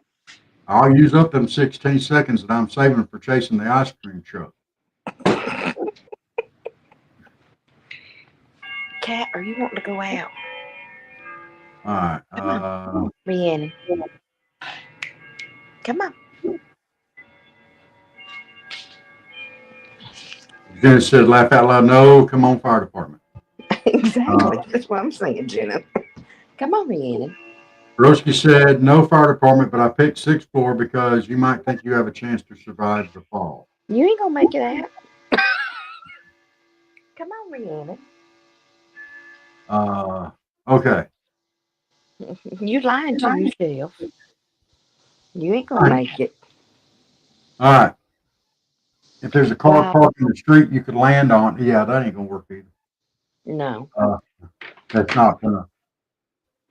B: I'll use up them 16 seconds that I'm saving for chasing the ice cream truck.
C: Cat, are you wanting to go out?
B: All right.
C: Rhiannon. Come on.
B: Jenna said, laugh out loud. No, come on, fire department.
C: Exactly. That's what I'm saying, Jenna. Come on, Rhiannon.
B: Broski said, no fire department, but I picked 6th floor because you might think you have a chance to survive the fall.
C: You ain't gonna make it out. Come on, Rhiannon.
B: Okay.
C: You lying to yourself. You ain't gonna make it.
B: All right. If there's a car parked in the street you could land on, yeah, that ain't gonna work either.
C: No.
B: That's not gonna.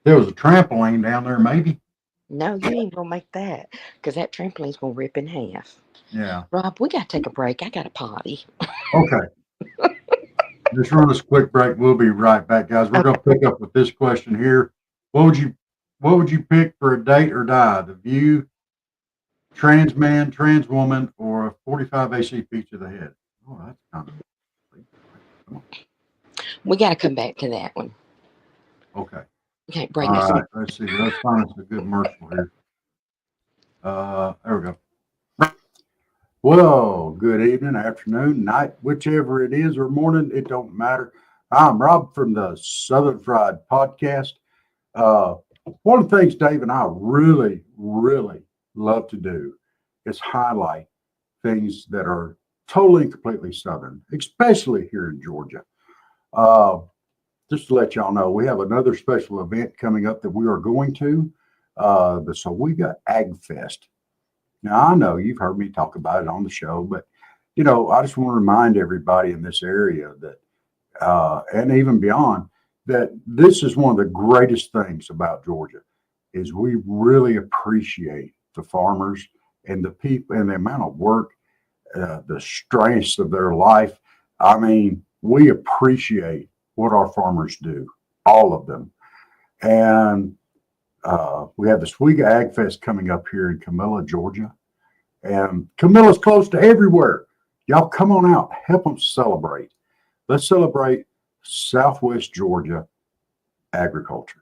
B: There was a trampoline down there, maybe.
C: No, you ain't gonna make that. Because that trampoline's gonna rip in half.
B: Yeah.
C: Rob, we gotta take a break. I got a potty.
B: Okay. Just run this quick break. We'll be right back, guys. We're gonna pick up with this question here. What would you pick for a date or die? The View, trans man, trans woman, or a 45 AC peach to the head? Oh, that's kind of. Come on.
C: We gotta come back to that one.
B: Okay.
C: Okay, break
B: All
C: us.
B: right. Let's see. Let's find us a good commercial here. There we go. Well, good evening, afternoon, night, whichever it is, or morning, it don't matter. I'm Rob from the Southern Fried Podcast. One of the things Dave and I really, really love to do is highlight things that are totally and completely Southern, especially here in Georgia. Just to let y'all know, we have another special event coming up that we are going to, the Sowega Ag Fest. Now, I know you've heard me talk about it on the show, but I just want to remind everybody in this area that, and even beyond, that this is one of the greatest things about Georgia is we really appreciate the farmers and the people and the amount of work, the strengths of their life. I mean, we appreciate what our farmers do, all of them. And we have the Swiga Ag Fest coming up here in Camilla, Georgia. And Camilla's close to everywhere. Y'all come on out, help them celebrate. Let's celebrate Southwest Georgia agriculture.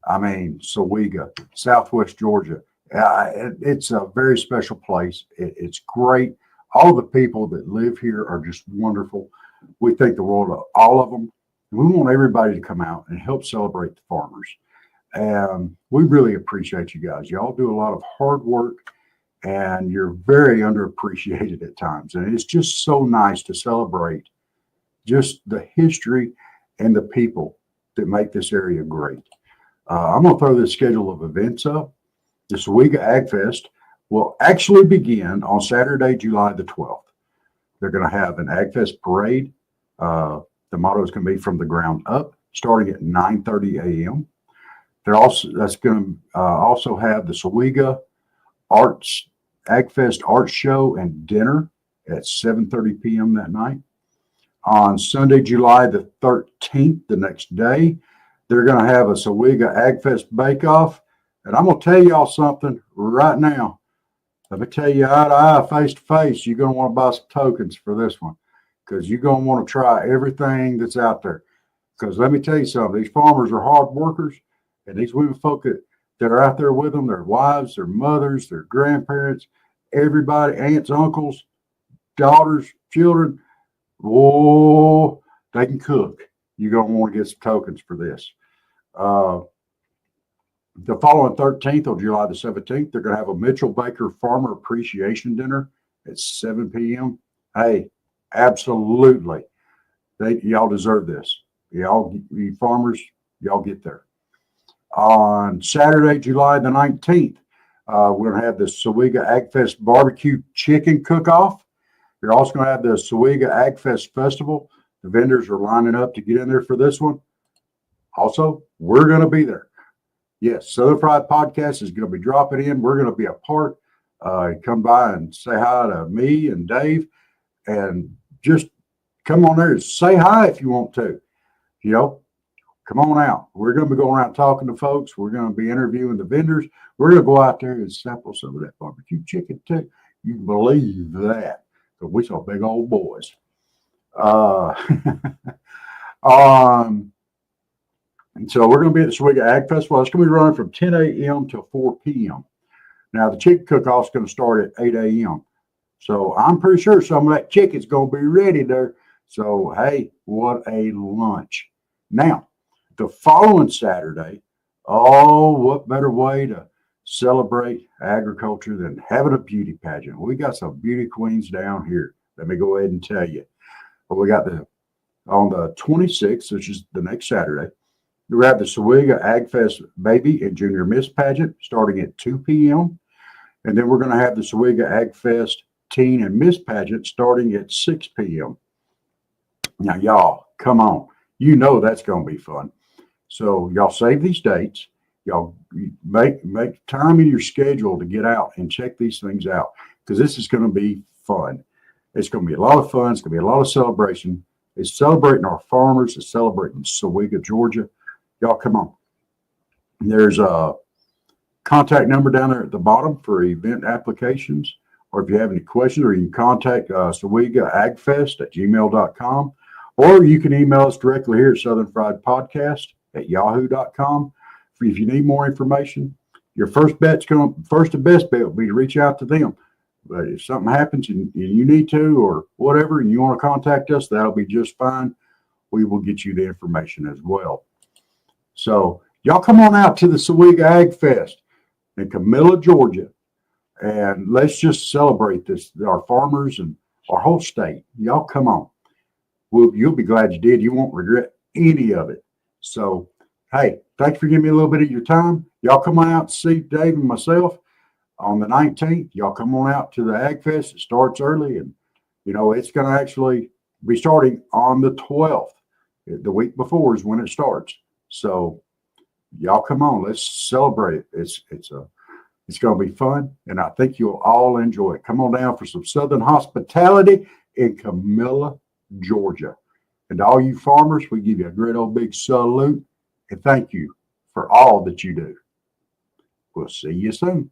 B: I mean, Sowega, Southwest Georgia. It's a very special place. It's great. All the people that live here are just wonderful. We think the world of all of them. We want everybody to come out and help celebrate the farmers. And we really appreciate you guys. Y'all do a lot of hard work and you're very underappreciated at times. And it's just so nice to celebrate just the history and the people that make this area great. I'm going to throw this schedule of events up. The Sowega Ag Fest will actually begin on Saturday, July the 12th. They're going to have an Ag Fest parade. The motto is going to be from the ground up, starting at 9:30 a.m. That's going to also have the Sowega Arts Ag Fest art show and dinner at 7:30 p.m. that night. On Sunday, July the 13th, the next day, they're going to have a Sowega Ag Fest bake-off. And I'm going to tell y'all something right now. Let me tell you eye to eye, face to face, you're going to want to buy some tokens for this one because you're going to want to try everything that's out there. Because let me tell you something, these farmers are hard workers, and these women folk that are out there with them, their wives, their mothers, their grandparents, everybody, aunts, uncles, daughters, children, oh, they can cook. You're going to want to get some tokens for this. The following 13th, on July the 17th, they're going to have a Mitchell Baker Farmer Appreciation Dinner at 7 p.m. Hey, absolutely. Y'all deserve this. You farmers, y'all get there. On Saturday, July the 19th, we're going to have the Sowega Ag Fest Barbecue Chicken Cook-Off. You're also going to have the Sowega Ag Fest Festival. The vendors are lining up to get in there for this one. Also, we're going to be there. Yes, Southern Fried Podcast is going to be dropping in. We're going to be a part. Come by and say hi to me and Dave, and just come on there and say hi if you want to. Come on out. We're going to be going around talking to folks. We're going to be interviewing the vendors. We're going to go out there and sample some of that barbecue chicken too. You can believe that, because we some big old boys. And so we're going to be at the Sowega Ag Festival. It's going to be running from 10 a.m. to 4 p.m. Now, the chicken cook-off is going to start at 8 a.m. So I'm pretty sure some of that chicken's going to be ready there. So, hey, what a lunch. Now, the following Saturday, what better way to celebrate agriculture than having a beauty pageant? We got some beauty queens down here. Let me go ahead and tell you. But we got on the 26th, which is the next Saturday, we have the Sowega Ag Fest Baby and Junior Miss Pageant starting at 2 p.m. And then we're going to have the Sowega Ag Fest Teen and Miss Pageant starting at 6 p.m. Now, y'all, come on. You know that's going to be fun. So y'all save these dates. Y'all make time in your schedule to get out and check these things out, because this is going to be fun. It's going to be a lot of fun. It's going to be a lot of celebration. It's celebrating our farmers. It's celebrating Sowega, Georgia. Y'all come on. There's a contact number down there at the bottom for event applications, or if you have any questions, or you can contact Sowega Agfest at gmail.com, or you can email us directly here at Southern Fried Podcast at yahoo.com. If you need more information, your first and best bet will be to reach out to them. But if something happens and you need to, or whatever, and you want to contact us, that'll be just fine. We will get you the information as well. So y'all come on out to the Sowega Ag Fest in Camilla, Georgia, and let's just celebrate this, our farmers and our whole state. Y'all come on. You'll be glad you did. You won't regret any of it. So, hey, thanks for giving me a little bit of your time. Y'all come on out and see Dave and myself. on the 19th. Y'all come on out to the Ag Fest. It starts early, and it's going to actually be starting on the 12th. The week before is when it starts. So y'all come on, let's celebrate it. It's going to be fun, and I think you'll all enjoy it. Come on down for some Southern hospitality in Camilla, Georgia. And to all you farmers, we give you a great old big salute and thank you for all that you do. We'll see you soon.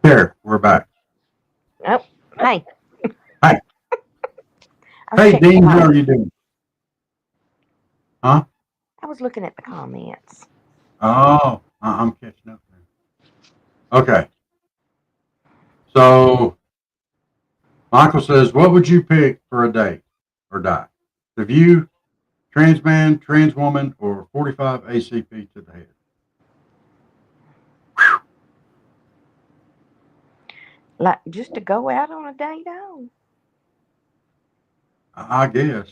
B: There, we're back.
C: Oh, hey.
B: Hi.
C: I was
B: Hey,
C: checking
B: Dean,
C: the
B: how are
C: comments.
B: you doing? Huh?
C: I was looking at the comments.
B: Oh, I'm catching up now. Okay. So Michael says, what would you pick for a date or die? The View, Trans Man, Trans Woman, or 45 ACP to the head?
C: Like, just to go out on a date on?
B: I guess.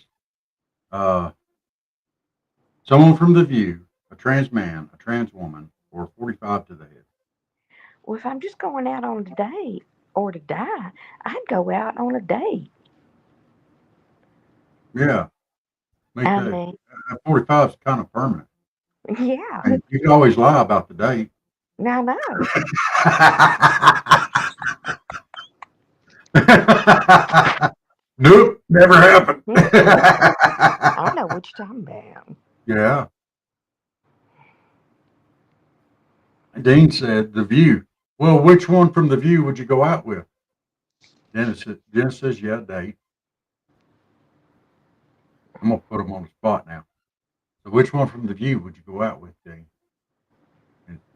B: Someone from The View, a trans man, a trans woman, or 45 to the head.
C: Well, if I'm just going out on a date or to die, I'd go out on a date.
B: Yeah, me
C: I
B: too.
C: mean,
B: 45 is kind of permanent.
C: yeah.
B: And you can always lie about the date.
C: I know.
B: Nope, never happened.
C: I know what you're talking about.
B: Yeah. Dean said, The View. Well, which one from The View would you go out with? Dennis says, yeah, date. I'm going to put him on the spot now. So which one from The View would you go out with, Dean?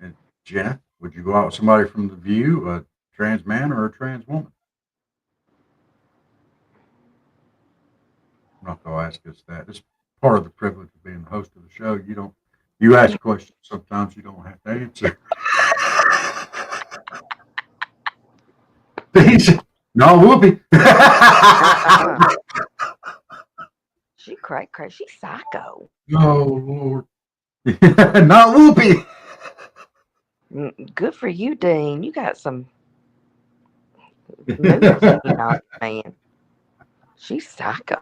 B: And Jenna, would you go out with somebody from The View, a trans man or a trans woman? I'm not going to ask us that. It's part of the privilege of being the host of the show. You ask questions sometimes you don't have to answer. No, Whoopi.
C: She crazy. She's psycho.
B: Oh, Lord. Not Whoopi.
C: Good for you, Dean. You got some moves hanging on, man. She's psycho.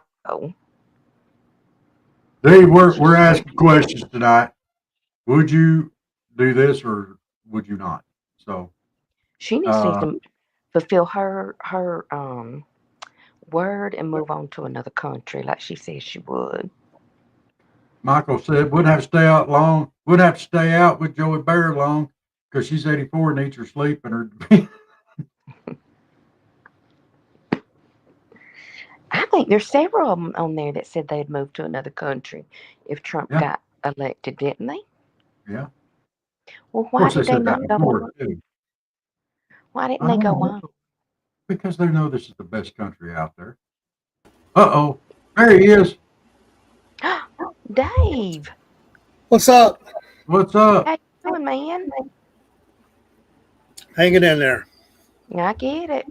B: Dave, we're asking questions tonight. Would you do this or would you not? So
C: She needs to fulfill her word and move on to another country like she said she would.
B: Michael said wouldn't have to stay out long. Wouldn't have to stay out with Joey Bear long because she's 84 and needs her sleep and her.
C: I think there's several of them on there that said they'd move to another country if Trump got elected, didn't they?
B: Yeah.
C: Well, why did they not go
B: before,
C: on?
B: too.
C: Why didn't they go on?
B: Because they know this is the best country out there. Uh-oh. There he is.
C: Dave.
E: What's up?
B: What's up?
C: How you doing, man?
E: Hanging in there.
C: I get it.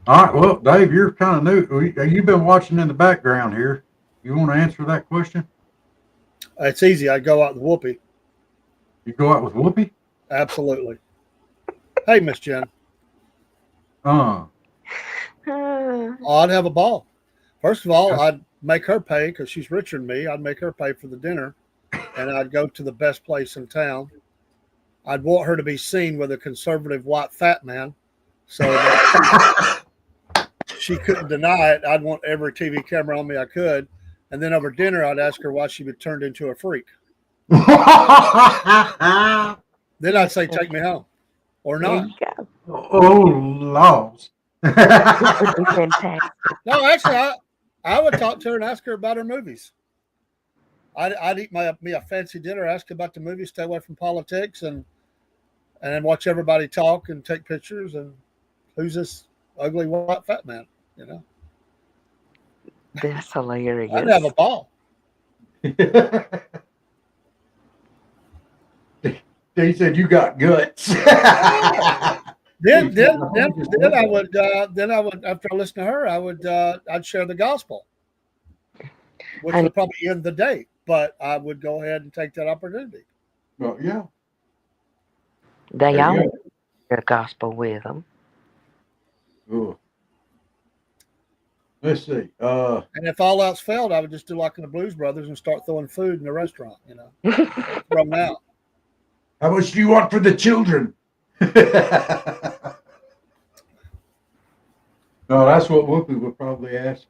B: All right. Well, Dave, you're kind of new. You've been watching in the background here. You want to answer that question?
E: It's easy. I go out with Whoopi.
B: You go out with Whoopi?
E: Absolutely. Hey, Miss Jen.
B: Uh,
E: I'd have a ball. First of all, I'd make her pay because she's richer than me. I'd make her pay for the dinner, and I'd go to the best place in town. I'd want her to be seen with a conservative white fat man so that she couldn't deny it. I'd want every TV camera on me I could. And then over dinner, I'd ask her why she would turned into a freak. Then I'd say, take me home. Or not.
B: Oh, laws.
C: It would be fantastic.
E: No, actually, I would talk to her and ask her about her movies. I'd eat me a fancy dinner, ask her about the movies, stay away from politics, and then watch everybody talk and take pictures. And who's this ugly white fat man? You know,
C: That's hilarious.
E: I'd have a ball.
B: They said you got guts.
E: Then I would after I listen to her, I'd share the gospel. which
C: And
E: would probably end the date. But I would go ahead and take that opportunity.
B: Well, yeah.
C: they
B: There
C: all
B: you
C: share the gospel with them.
B: go. Ooh. Let's see.
E: And if all else failed, I would just do like in the Blues Brothers and start throwing food in the restaurant. From now.
B: How much do you want for the children? No, that's what Whoopi would probably ask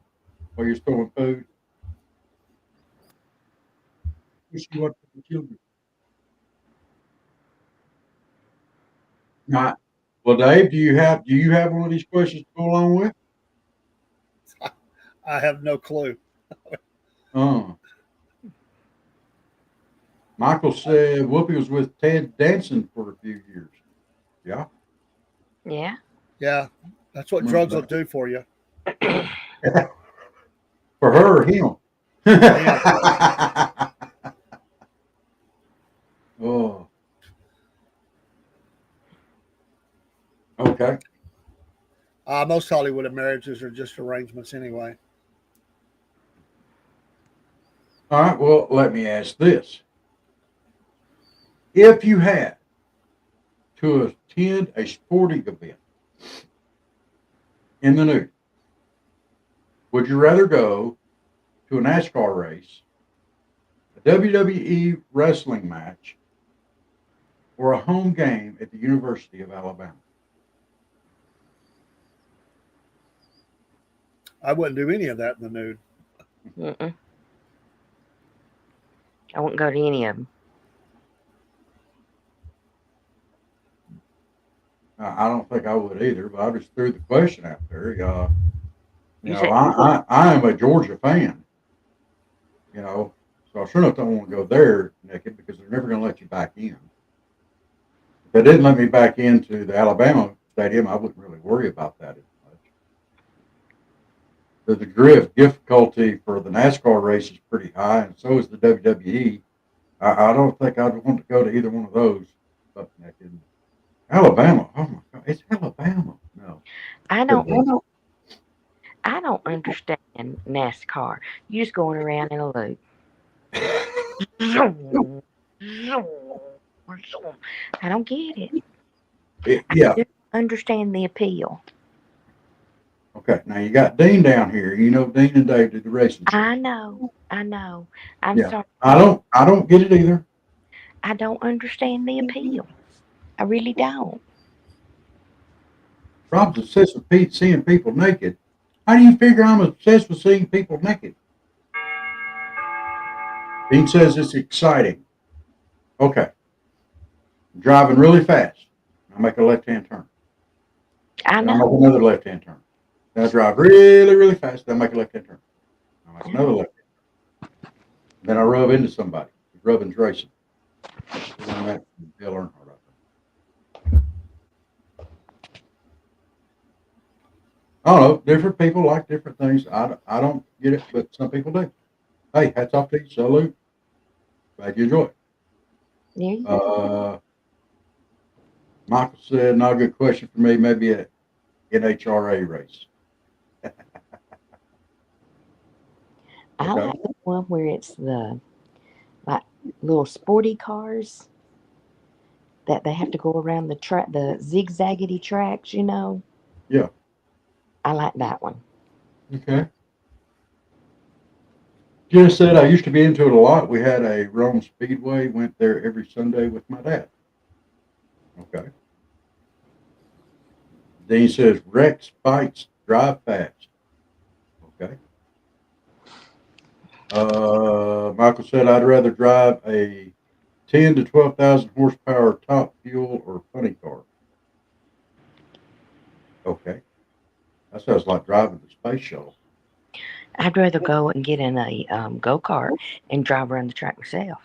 B: while you're throwing food. What do you want for the children? Not. Well, Dave, do you have one of these questions to go along with?
E: I have no clue.
B: Michael said Whoopi was with Ted Danson for a few years. Yeah.
C: Yeah.
E: Yeah, that's what drugs will do for you.
B: For her or him? Oh. Okay.
E: Most Hollywood marriages are just arrangements anyway.
B: All right. Well, let me ask this. If you had to attend a sporting event in the nude, would you rather go to a NASCAR race, a WWE wrestling match, or a home game at the University of Alabama?
E: I wouldn't do any of that in the nude.
C: Mm-mm. I wouldn't go to any of them.
B: I don't think I would either, but I just threw the question out there.
C: You said
B: I am a Georgia fan, so I sure enough don't want to go there naked because they're never going to let you back in. If they didn't let me back into the Alabama stadium, I wouldn't really worry about that as much. The degree of difficulty for the NASCAR race is pretty high, and so is the WWE. I don't think I'd want to go to either one of those up naked. Alabama, oh my God, it's Alabama. No,
C: I don't understand NASCAR. You're just going around in a loop. I don't get it.
B: Yeah.
C: I don't understand the appeal.
B: Okay, now you got Dean down here. You know Dean and Dave did the racing.
C: I know. I'm sorry.
B: I don't get it either.
C: I don't understand the appeal. I really don't.
B: Rob's obsessed with seeing people naked. How do you figure I'm obsessed with seeing people naked? Dean says it's exciting. Okay. I'm driving really fast. I make a left-hand turn.
C: I
B: Then I make
C: know.
B: another left-hand turn. Then I drive really, really fast. Then I make a left-hand turn. I make another left-hand turn. Then I rub into somebody. Rubbing's racing. Dale Earnhardt, I think. I don't know. Different people like different things. I don't get it, but some people do. Hey, hats off to you. Salute. Glad you enjoy it.
C: There you go.
B: Michael said, not a good question for me. Maybe an NHRA race.
C: I like the one where it's the like little sporty cars that they have to go around the track, the zigzaggedy tracks.
B: Yeah.
C: I like that one.
B: Okay. Jenna said, I used to be into it a lot. We had a Rome Speedway, went there every Sunday with my dad. Okay. Dean says, wrecks, fights, drive fast. Okay. Michael said, I'd rather drive a 10 to 12,000 horsepower top fuel or funny car. Okay. That sounds like driving the space shuttle.
C: I'd rather go and get in a go-kart and drive around the track myself.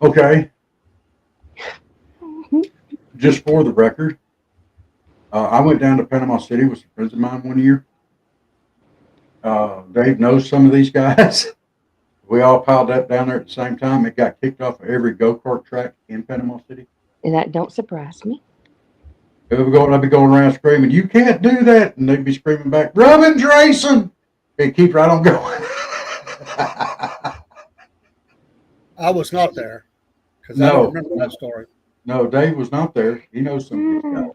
B: Okay. Just for the record, I went down to Panama City with some friends of mine one year. Dave knows some of these guys. We all piled up down there at the same time. It got kicked off of every go-kart track in Panama City.
C: And that don't surprise me.
B: I'd be going around screaming, "You can't do that!" And they'd be screaming back, "Robin Drayson!" And keep right on going.
E: I was not there because I don't
B: No,
E: remember that story.
B: no, Dave was not there. He knows some of these guys.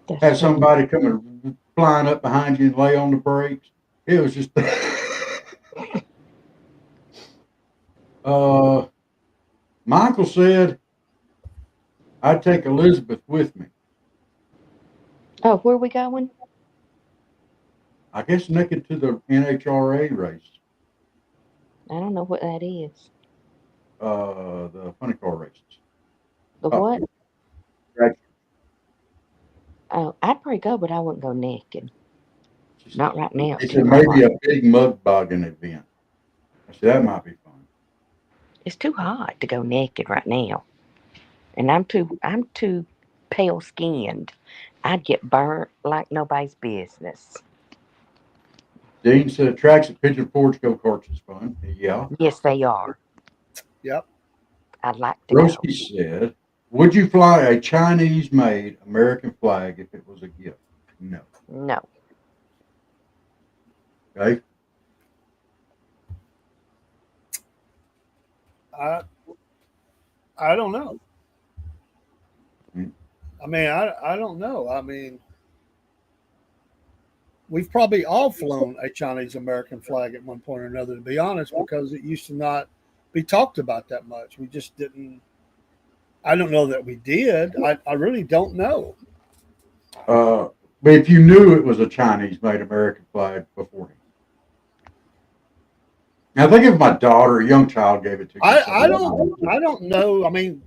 C: That's
B: Had
C: funny.
B: somebody coming flying up behind you and lay on the brakes. It was just. Michael said, "I'd take Elizabeth with me."
C: Oh, where are we going?
B: I guess naked to the NHRA race,
C: I don't know what that is.
B: the funny car races.
C: The
B: Oh,
C: what?
B: right.
C: Oh, I'd probably go, but I wouldn't go naked. Not right now.
B: He
C: It's too
B: said
C: hot.
B: maybe a big mud bogging event. I said that might be fun.
C: It's too hot to go naked right now, and I'm too pale skinned. I'd get burnt like nobody's business.
B: Dean said tracks at Pigeon Forge go karts is fun. Yeah.
C: Yes, they are.
E: Yep.
C: I'd like to go.
B: Roski said, "Would you fly a Chinese-made American flag if it was a gift?" No.
C: No.
B: Okay.
E: I I don't know.
B: Mm.
E: I mean, I don't know. I mean, we've probably all flown a Chinese American flag at one point or another, to be honest, because it used to not be talked about that much. We just didn't. I don't know that we did. I really don't know.
B: But if you knew it was a Chinese-made American flag beforehand, now think if my daughter, a young child, gave it to you.
E: I don't know. I mean,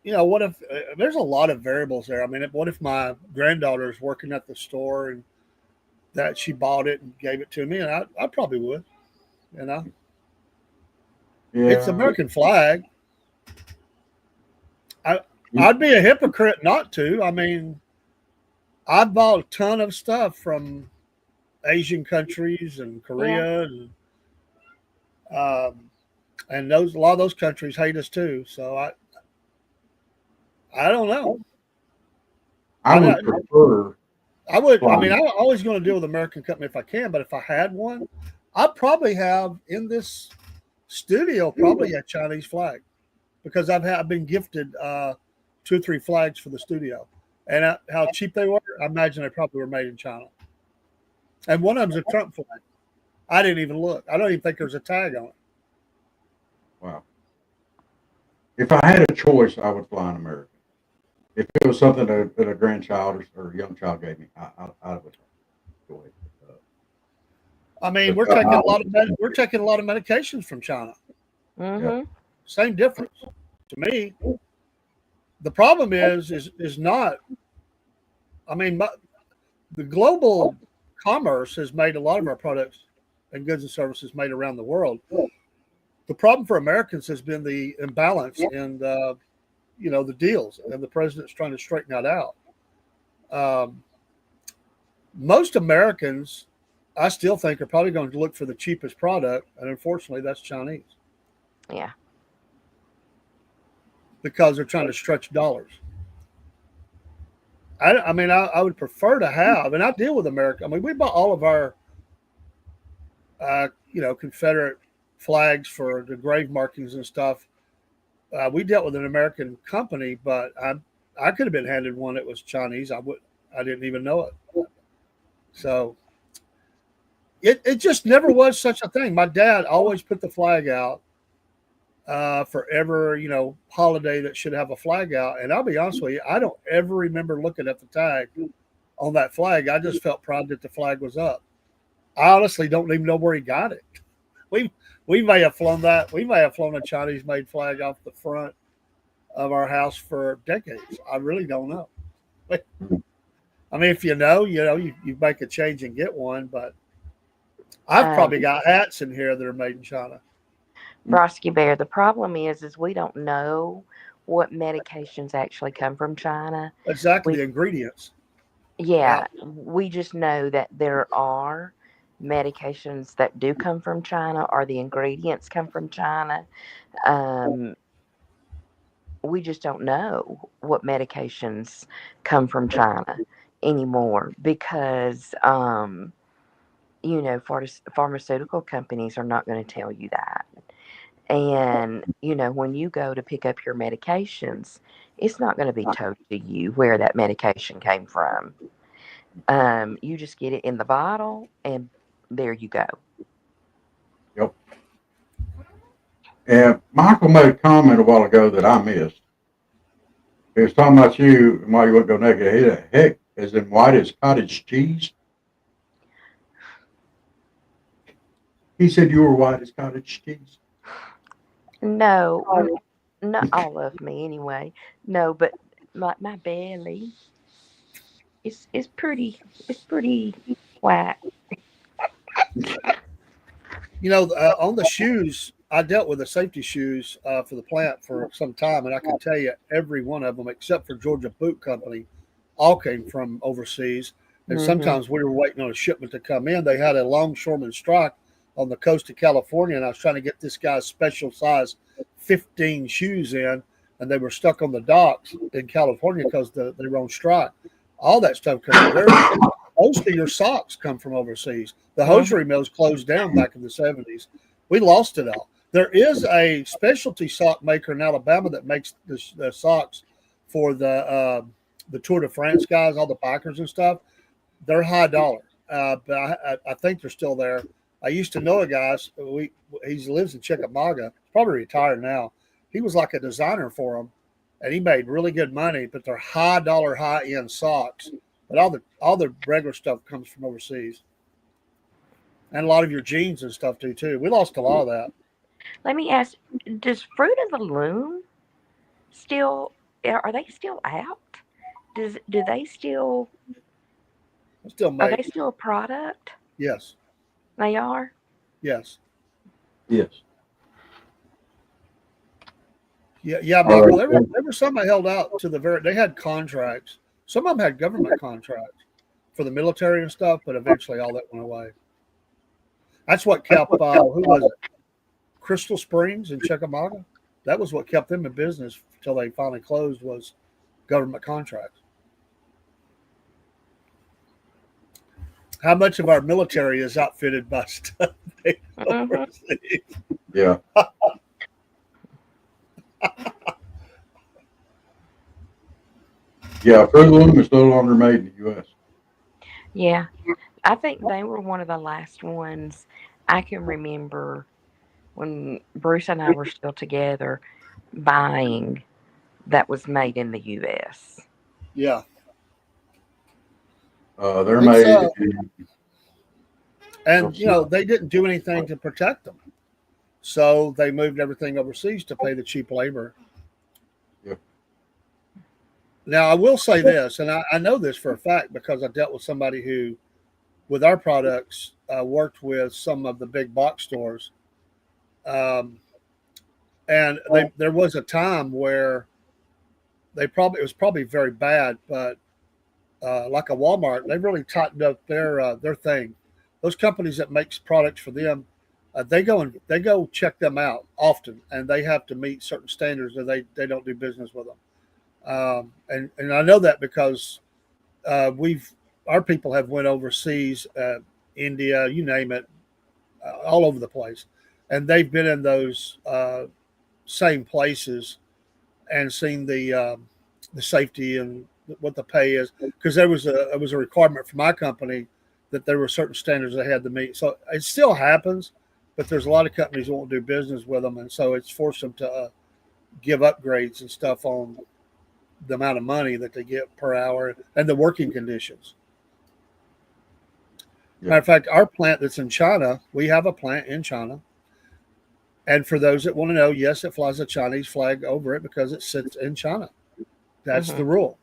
E: what if there's a lot of variables there? I mean, what if my granddaughter is working at the store and that she bought it and gave it to me, and I probably would. You know, it's
B: Yeah.
E: American flag. I'd be a hypocrite not to. I mean, I bought a ton of stuff from Asian countries and
C: Yeah.
E: Korea um, and those a lot of those countries hate us too. So I don't know.
B: I would prefer
E: I would. I mean,
B: flying.
E: I'm always going to deal with American company if I can. But if I had one, I'd probably have in this studio probably a Chinese flag because I've been gifted 2 or 3 flags for the studio, and how cheap they were. I imagine they probably were made in China. And one of them's a Trump flag. I didn't even look. I don't even think there's a tag on it.
B: Wow. If I had a choice, I would fly an American. If it was something that a grandchild or a young child gave me, I would go ahead.
E: I mean,
B: But,
E: we're taking a lot of medications from China.
C: Mm-hmm.
E: Same difference to me. The problem is not. I mean, the global commerce has made a lot of our products and goods and services made around the world. The problem for Americans has been the imbalance in the deals, and the president's trying to straighten that out. Um, most Americans, I still think, are probably going to look for the cheapest product, and unfortunately, that's Chinese
C: Yeah.
E: because they're trying to stretch dollars. I mean, I would prefer to have, and I deal with America. I mean, we bought all of our, Confederate flags for the grave markings and stuff. We dealt with an American company, but I could have been handed one that was Chinese. I didn't even know it. So it just never was such a thing. My dad always put the flag out for every holiday that should have a flag out. And I'll be honest with you, I don't ever remember looking at the tag on that flag. I just felt proud that the flag was up. I honestly don't even know where he got it. We may have flown that. We may have flown a Chinese made flag off the front of our house for decades. I really don't know. I mean, if you know, you make a change and get one. But I've probably got hats in here that are made in China.
C: Brosky Bear, the problem is we don't know what medications actually come from China.
E: Exactly,
C: We
E: the ingredients.
C: Yeah, we just know that there are medications that do come from China or the ingredients come from China. Um, we just don't know what medications come from China anymore because, pharmaceutical companies are not going to tell you that. And, when you go to pick up your medications, it's not going to be told to you where that medication came from. You just get it in the bottle, and there you go.
B: Yep. And Michael made a comment a while ago that I missed. He was talking about you and why you wouldn't go naked. He said, heck, as in white as cottage cheese. He said you were white as cottage cheese.
C: No, not all of me anyway. No, but my belly is pretty whack.
E: On the shoes, I dealt with the safety shoes for the plant for some time, and I can tell you every one of them, except for Georgia Boot Company, all came from overseas. And
C: Hmm.
E: sometimes we were waiting on a shipment to come in. They had a longshoreman strike on the coast of California, and I was trying to get this guy's special size 15 shoes in, and they were stuck on the docks in California because they were on strike. All that stuff comes there. Most of your socks come from overseas. The
C: Hmm.
E: hosiery mills closed down back in the 70s. We lost it all. There is a specialty sock maker in Alabama that makes the socks for the Tour de France guys, all the bikers and stuff. They're high dollar, but I think they're still there. I used to know a guy. He lives in Chickamauga. He's probably retired now. He was like a designer for them, and he made really good money. But they're high dollar, high end socks. But all the regular stuff comes from overseas, and a lot of your jeans and stuff too. We lost a lot of that.
C: Let me ask: does Fruit of the Loom still? Are they still out? Do they still?
E: Still
C: Are
E: make
C: they still a product?
E: yes,
C: They are.
E: yes,
B: Yes.
E: yeah, Michael. There were some that held out to the very. They had contracts. Some of them had government contracts for the military and stuff, but eventually all that went away. That's what kept who was it? Crystal Springs in Chickamauga. That was what kept them in business until they finally closed. Was government contracts. How much of our military is outfitted by stuff they
C: Hmm.
E: overseas?
B: Yeah. Yeah. Fruit Loom is no longer made in the U.S.
C: Yeah, I think they were one of the last ones I can remember when Bruce and I were still together buying that was made in the U.S.
E: Yeah,
B: They're
E: it's
B: made in,
E: and
B: let's see.
E: they didn't do anything to protect them, so they moved everything overseas to pay the cheap labor.
B: Yeah.
E: Now I will say this, and I know this for a fact because I dealt with somebody who, with our products, worked with some of the big box stores, um, and there was a time where it was probably very bad, but like a Walmart, they really tightened up their thing. Those companies that makes products for them, they go check them out often, and they have to meet certain standards, or they don't do business with them. And I know that because we've our people have went overseas, India, you name it, all over the place, and they've been in those same places and seen the safety and what the pay is, because it was a requirement for my company that there were certain standards they had to meet. So it still happens, but there's a lot of companies that won't do business with them, and so it's forced them to give upgrades and stuff on the amount of money that they get per hour and the working conditions.
B: Yeah.
E: Matter of fact, our plant that's in China, we have a plant in China. And for those that want to know, yes, it flies a Chinese flag over it because it sits in China. That's
C: Hmm.
E: the rule.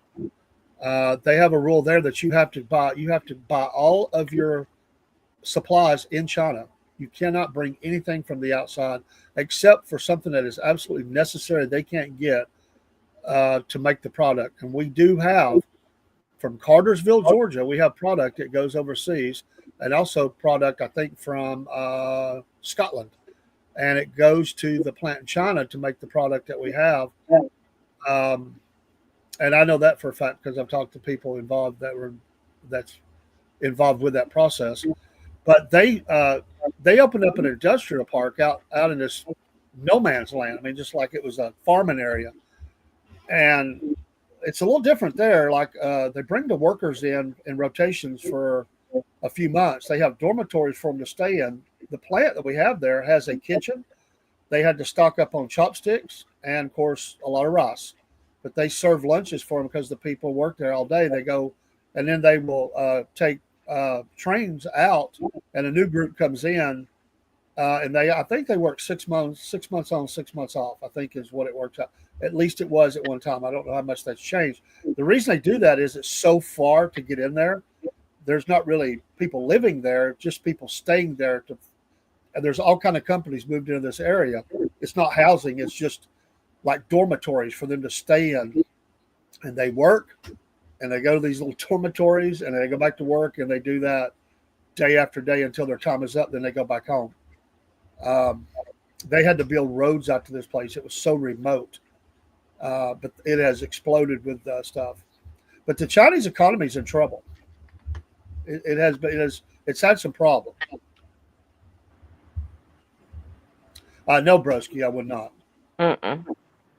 E: They have a rule there that you have to buy. You have to buy all of your supplies in China. You cannot bring anything from the outside except for something that is absolutely necessary they can't get to make the product. And we do have from Cartersville, Georgia, we have product that goes overseas, and also product I think from Scotland, and it goes to the plant in China to make the product that we have. And I know that for a fact because I've talked to people involved that's involved with that process. But they opened up an industrial park out in this no man's land. I mean, just like it was a farming area, and it's a little different there. Like they bring the workers in rotations for a few months. They have dormitories for them to stay in. The plant that we have there has a kitchen. They had to stock up on chopsticks and, of course, a lot of rice. But they serve lunches for them because the people work there all day. They go, and then they will take trains out, and a new group comes in, and I think they work 6 months, 6 months on, 6 months off. I think is what it works out. At least it was at one time. I don't know how much that's changed. The reason they do that is it's so far to get in there. There's not really people living there, just people staying there. And there's all kind of companies moved into this area. It's not housing. It's just like dormitories for them to stay in. And they work, and they go to these little dormitories, and they go back to work, and they do that day after day until their time is up. Then they go back home. They had to build roads out to this place. It was so remote, but it has exploded with stuff. But the Chinese economy is in trouble. It's had some problems. No, broski, I would not.
C: Mm-mm.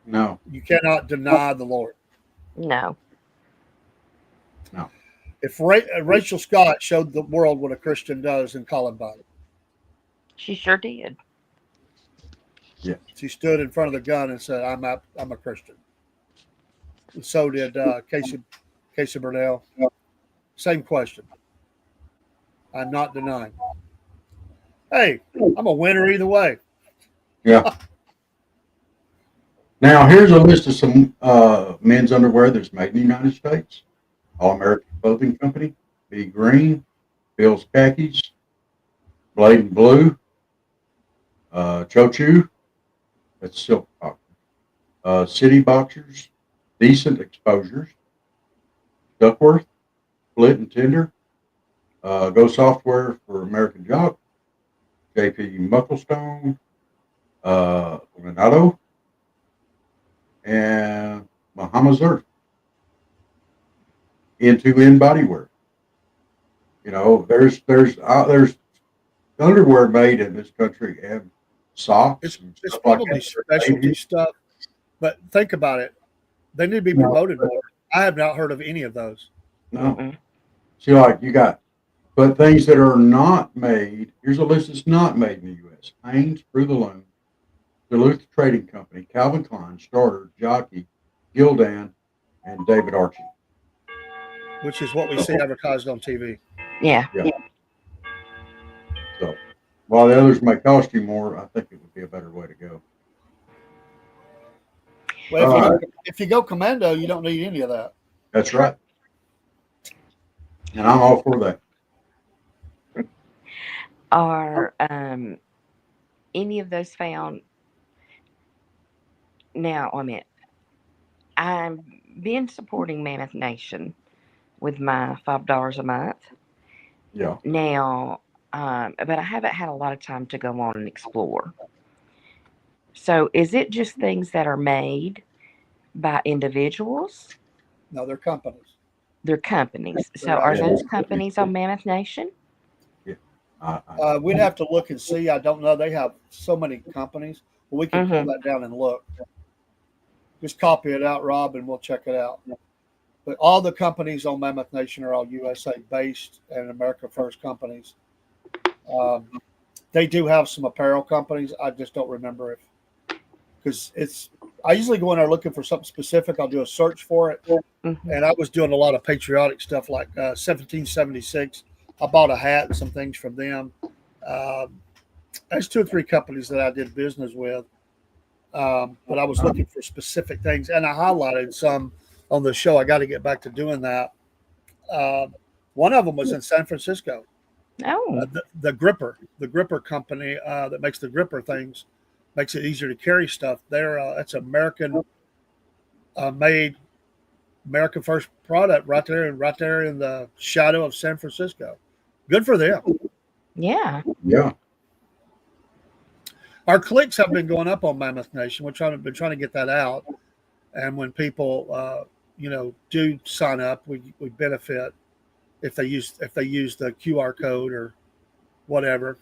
B: No.
E: You cannot deny the Lord.
C: No.
B: No.
E: If Rachel Scott showed the world what a Christian does in Columbine,
C: She sure did.
B: Yeah.
E: she stood in front of the gun and said, I'm a Christian. And so did Casey Burnell. Same question. I'm not denying. Hey, I'm a winner either way.
B: Yeah. Now, here's a list of some men's underwear that's made in the United States. All American Clothing Company, B Green, Bill's Khakis, Blade and Blue, Chochu, that's Silk Boxer, City Boxers, Decent Exposures, Duckworth, Split and Tender, Go Software for American Jock, JP Mucklestone, Renato, and Muhammad's Earth. Into in bodywear. You know, there's underwear made in this country and socks.
E: It's probably specialty stuff, but think about it. They need to be promoted more. I have not heard of any of those.
B: No. Mm-mm. See, like but things that are not made. Here's a list that's not made in the U.S. Hanes, Through the Loom, Duluth Trading Company, Calvin Klein, Starter, Jockey, Gildan, and David Archie.
E: Which is what we see advertised on TV.
C: Yeah.
B: So, while the others may cost you more, I think it would be a better way to go.
E: Well, if you go commando, you don't need any of that.
B: That's right. And I'm all for that.
C: Are any of those found? Now, I mean, I've been supporting Mammoth Nation with my $5 a month.
B: Yeah.
C: Now, but I haven't had a lot of time to go on and explore. So, is it just things that are made by individuals?
E: No, they're companies.
C: They're companies. So, are those companies on Mammoth Nation?
E: Yeah. We'd have to look and see. I don't know. They have so many companies. But we can pull that down and look. Just copy it out, Rob, and we'll check it out. But all the companies on Mammoth Nation are all USA based and America First companies. They do have some apparel companies. I just don't remember because I usually go in there looking for something specific. I'll do a search for it. Mm-hmm. And I was doing a lot of patriotic stuff like 1776. I bought a hat and some things from them. There's 2 or 3 companies that I did business with. But I was looking for specific things, and I highlighted some on the show. I got to get back to doing that. One of them was in San Francisco.
C: Oh,
E: the gripper company that makes the gripper things makes it easier to carry stuff. That's American made, American First product right there in the shadow of San Francisco. Good for them.
C: Yeah.
B: Yeah.
E: Our clicks have been going up on Mammoth Nation. We've been trying to get that out. And when people, do sign up, we benefit if they use the QR code or whatever.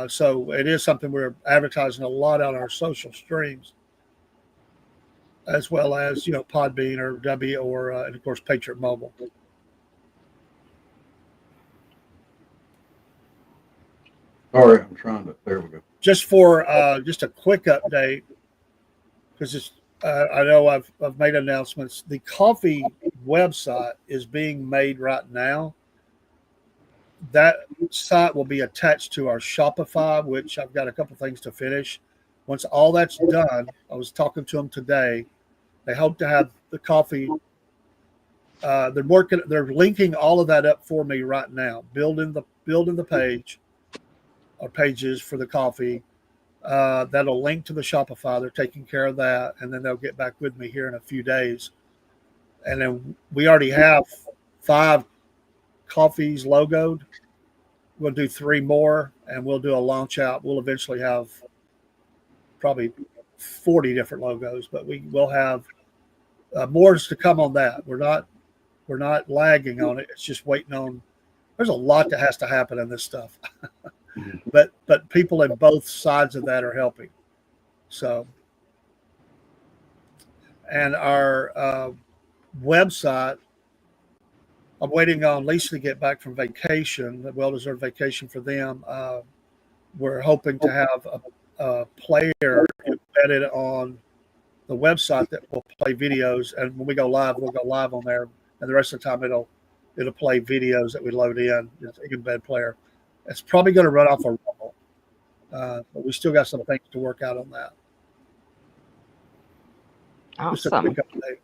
E: So it is something we're advertising a lot on our social streams, as well as Podbean or W or and of course Patriot Mobile.
B: Sorry, I'm trying to. There we go.
E: Just for just a quick update, because it's I know I've made announcements. The coffee website is being made right now. That site will be attached to our Shopify, which I've got a couple things to finish. Once all that's done, I was talking to them today. They hope to have the coffee. They're linking all of that up for me right now, building the page or pages for the coffee. That'll link to the Shopify. They're taking care of that, and then they'll get back with me here in a few days. And then we already have 5 coffees logoed. We'll do 3 more, and we'll do a launch out. We'll eventually have probably 40 different logos, but we will have more to come on that. We're not lagging on it. It's just waiting on. There's a lot that has to happen in this stuff, but people in both sides of that are helping. So, and our website. I'm waiting on Lisa to get back from vacation, a well-deserved vacation for them. We're hoping to have a player embedded on the website that will play videos, and when we go live, we'll go live on there, and the rest of the time it'll play videos that we load in. It's an embed player. It's probably going to run off a Rumble, but we still got some things to work out on that.
C: Awesome.
E: Just a quick update.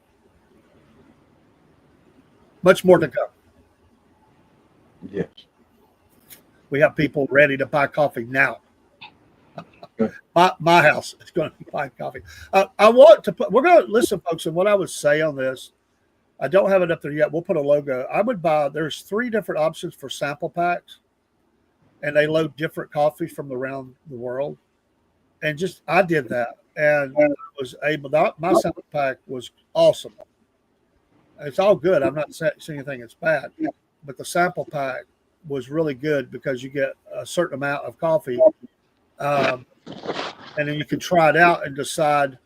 E: Much more to come.
B: Yes.
E: We have people ready to buy coffee now. My house is going to be buying coffee. I want to put. We're going to listen, folks. And what I would say on this, I don't have it up there yet. We'll put a logo. I would buy. There's 3 different options for sample packs, and they load different coffees from around the world. And I did that, and I was able. My sample pack was awesome. It's all good. I'm not saying anything that's bad, but the sample pack was really good because you get a certain amount of coffee, and then you can try it out and decide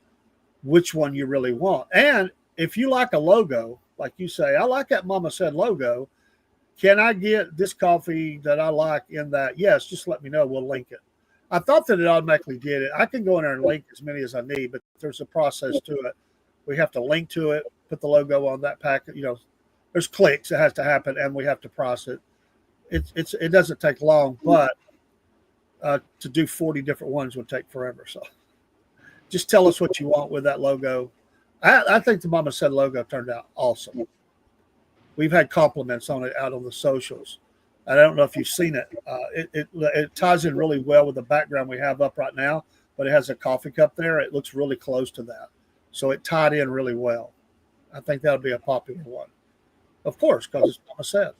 E: which one you really want. And if you like a logo, like you say, I like that Mama Said logo. Can I get this coffee that I like in that? Yes, just let me know. We'll link it. I thought that it automatically did it. I can go in there and link as many as I need, but there's a process to it. We have to link to it, put the logo on that packet. There's clicks that has to happen, and we have to process it. It doesn't take long, but to do 40 different ones would take forever. So just tell us what you want with that logo. I think the Mama Said logo turned out awesome. We've had compliments on it out on the socials. I don't know if you've seen it. It ties in really well with the background we have up right now, but it has a coffee cup there. It looks really close to that. So it tied in really well. I think that'll be a popular one. Of course, because it's Mama Said.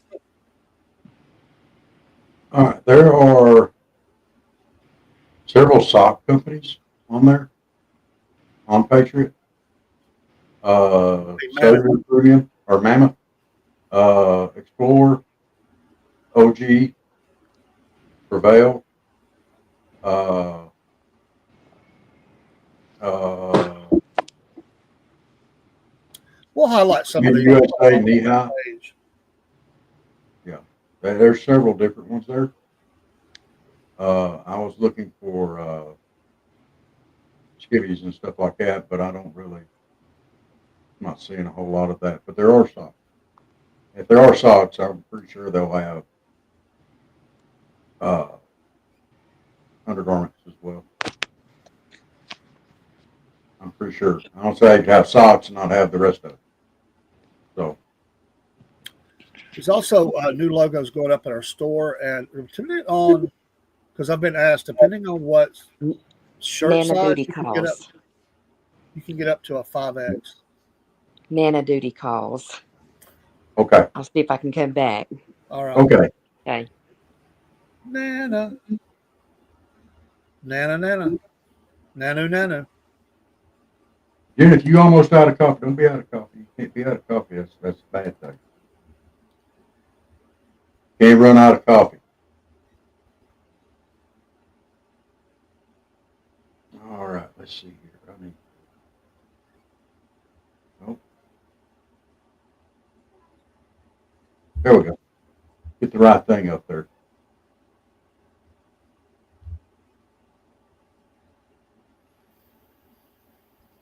B: All right. There are several sock companies on there, on Patriot. Savior Premium or Mammoth, Explorer, OG, Prevail,
E: we'll highlight some of the
B: USA, Knee-High. Yeah, there's several different ones there. I was looking for skivvies and stuff like that, but I'm not seeing a whole lot of that. But there are socks. If there are socks, I'm pretty sure they'll have undergarments as well. I'm pretty sure. I don't say I could have socks and not have the rest of it. So
E: there's also new logos going up at our store, and depending on, because I've been asked, depending on what shirt
C: Nana
E: size
C: Duty calls.
E: you can get up to a 5X.
C: Nana Duty calls.
B: okay.
C: I'll see if I can come back.
E: All right.
B: Okay.
C: Okay.
E: Nana. Nana. Nanu.
B: Yeah, Jennifer, you almost out of coffee. Don't be out of coffee. You can't be out of coffee. That's a bad thing. Can't run out of coffee. All right, let's see here. I mean, oh, there we go. Get the right thing up there.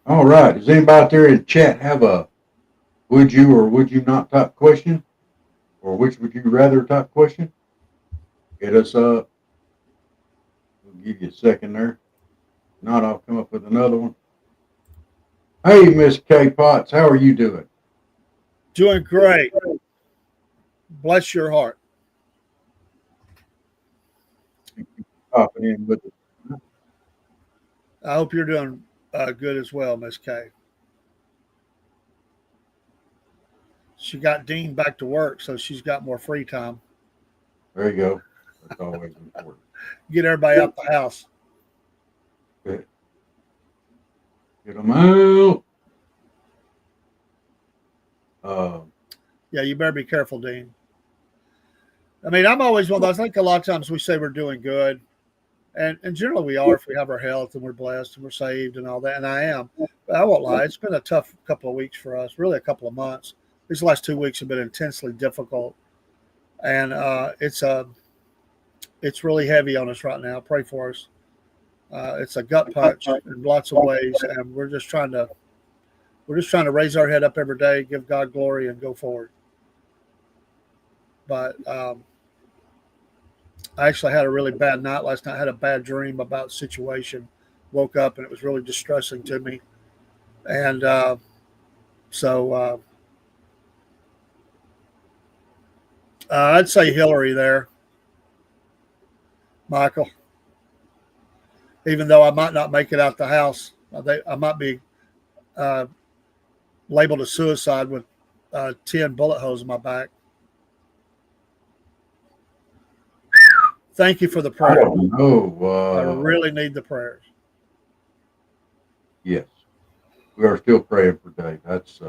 B: All right. Does anybody out there in chat have a would you or would you not type question? Or which would you rather type question? Hit us up. We'll give you a second there. If not, I'll come up with another one. Hey, Miss K. Potts, how are you doing?
E: Doing great. Bless your heart.
B: Popping in with it.
E: I hope you're doing good as well, Miss K. She got Dean back to work, so she's got more free time.
B: There you go. That's always important.
E: Get everybody out the house.
B: Good. Get them out.
E: Yeah, you better be careful, Dean. I mean, I'm always one of those. I think a lot of times we say we're doing good, and generally we are if we have our health and we're blessed and we're saved and all that. And I am. But I won't lie. It's been a tough couple of weeks for us, really a couple of months. These last 2 weeks have been intensely difficult, and it's really heavy on us right now. Pray for us. It's a gut punch in lots of ways, and we're just trying to raise our head up every day, give God glory, and go forward. But I actually had a really bad night last night. I had a bad dream about the situation. Woke up and it was really distressing to me, and so I'd say Hillary there, Michael. Even though I might not make it out the house, I might be labeled a suicide with 10 bullet holes in my back. Thank you for the
B: I
E: prayer.
B: don't know.
E: I really need the prayers.
B: Yes. We are still praying for Dave. That's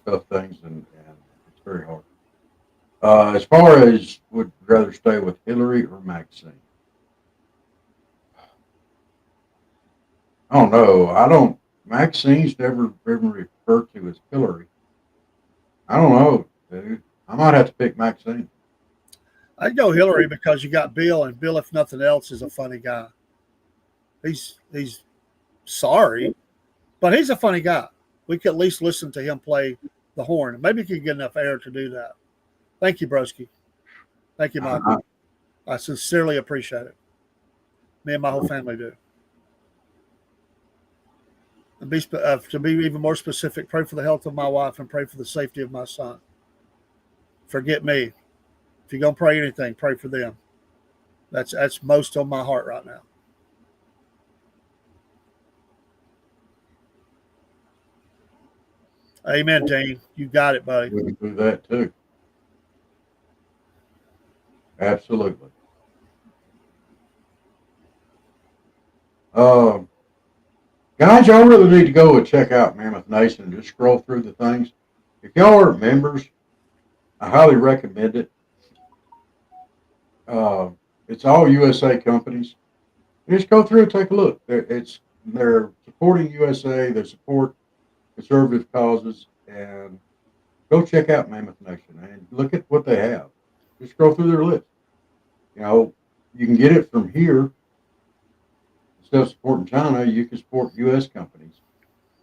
B: tough things, and it's very hard. As far as would you rather stay with Hillary or Maxine? I don't know. Maxine's never been referred to as Hillary. I don't know, dude. I might have to pick Maxine.
E: I'd go Hillary because you got Bill, and Bill, if nothing else, is a funny guy. He's sorry, but he's a funny guy. We could at least listen to him play the horn. Maybe he could get enough air to do that. Thank you, Broski. Thank you, Michael. I sincerely appreciate it. Me and my whole family do. And to be even more specific, pray for the health of my wife and pray for the safety of my son. Forget me. If you're going to pray anything, pray for them. That's most on my heart right now. Amen, Dean. You got it, buddy.
B: We can do that too. Absolutely. Guys, y'all really need to go and check out Mammoth Nation and just scroll through the things. If y'all aren't members, I highly recommend it. It's all USA companies. Just go through and take a look. They're supporting USA. They support conservative causes, and go check out Mammoth Nation and look at what they have. Just scroll through their list. You know, you can get it from here. Instead of supporting China, you can support U.S. companies,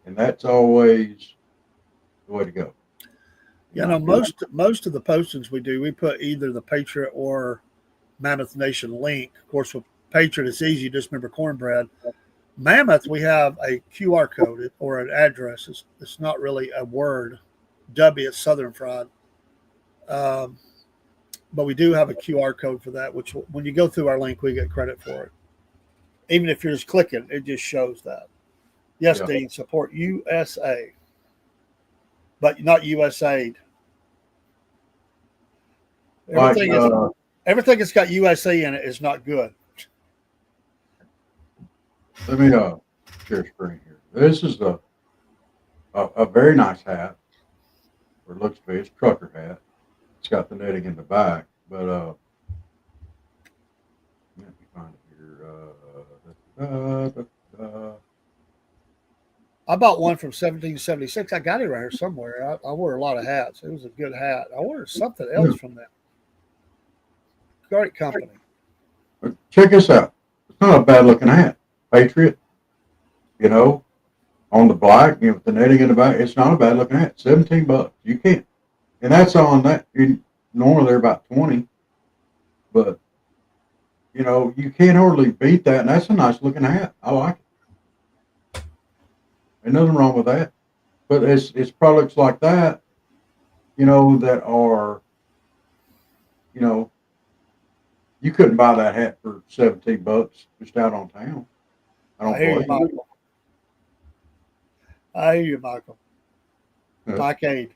B: and that's always the way to go.
E: You know, most of the postings we do, we put either the Patriot or Mammoth Nation link. Of course, with Patriot, it's easy. Just remember cornbread. Mammoth, we have a QR code or an address. It's not really a word. W, it's Southern Fried. But we do have a QR code for that, which when you go through our link, we get credit for it. Even if you're just clicking, it just shows that. Yes, yeah. Dean, support USA, but not USAID. Everything that's got USA in it is not good.
B: Let me share screen here. This is the a very nice hat, or it looks to be. It's a trucker hat. It's got the netting in the back, but let me find it here.
E: I bought one from 1776. I got it right here somewhere. I wear a lot of hats. It was a good hat. I ordered something else from them. Great company.
B: Check this out. It's not a bad looking hat. Patriot, you know, on the black, with the netting in the back. It's not a bad looking hat. $17. You can't, and that's on that. Normally they're about 20, but you can't hardly beat that. And that's a nice looking hat. I like it. Ain't nothing wrong with that. But it's products like that, that are, you couldn't buy that hat for $17 just out on town. I don't
E: hear you,
B: blame you.
E: Michael. I hear you, Michael.
B: Yeah.
E: Mike Aid.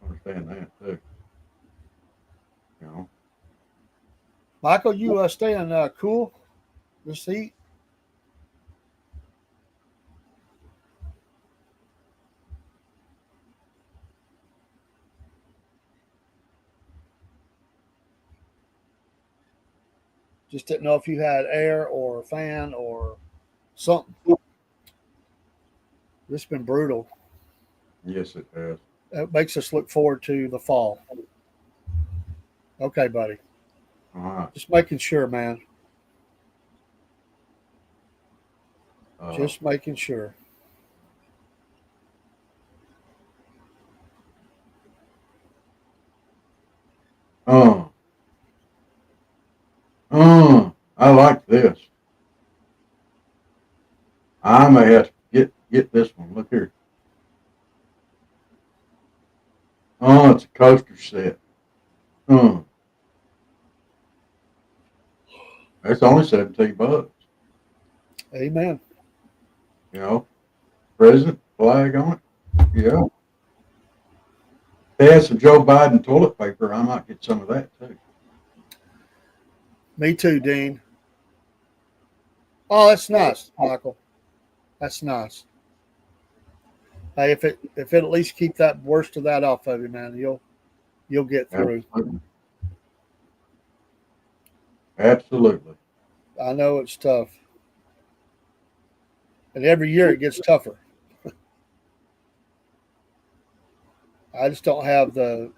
B: I understand that too.
E: Michael, you staying cool this heat? Just didn't know if you had air or a fan or something. This has been brutal.
B: Yes, it has.
E: It makes us look forward to the fall. Okay, buddy.
B: All right.
E: Just making sure, man. Just making sure.
B: I like this. I may have to get this one. Look here. Oh, it's a coaster set. It's only $17.
E: Amen.
B: President flag on it. Yeah. They had some Joe Biden toilet paper. I might get some of that too.
E: Me too, Dean. Oh, that's nice, Michael. That's nice. Hey, if it at least keep that worst of that off of you, man, you'll get through.
B: Absolutely.
E: I know it's tough. And every year it gets tougher. I just don't have the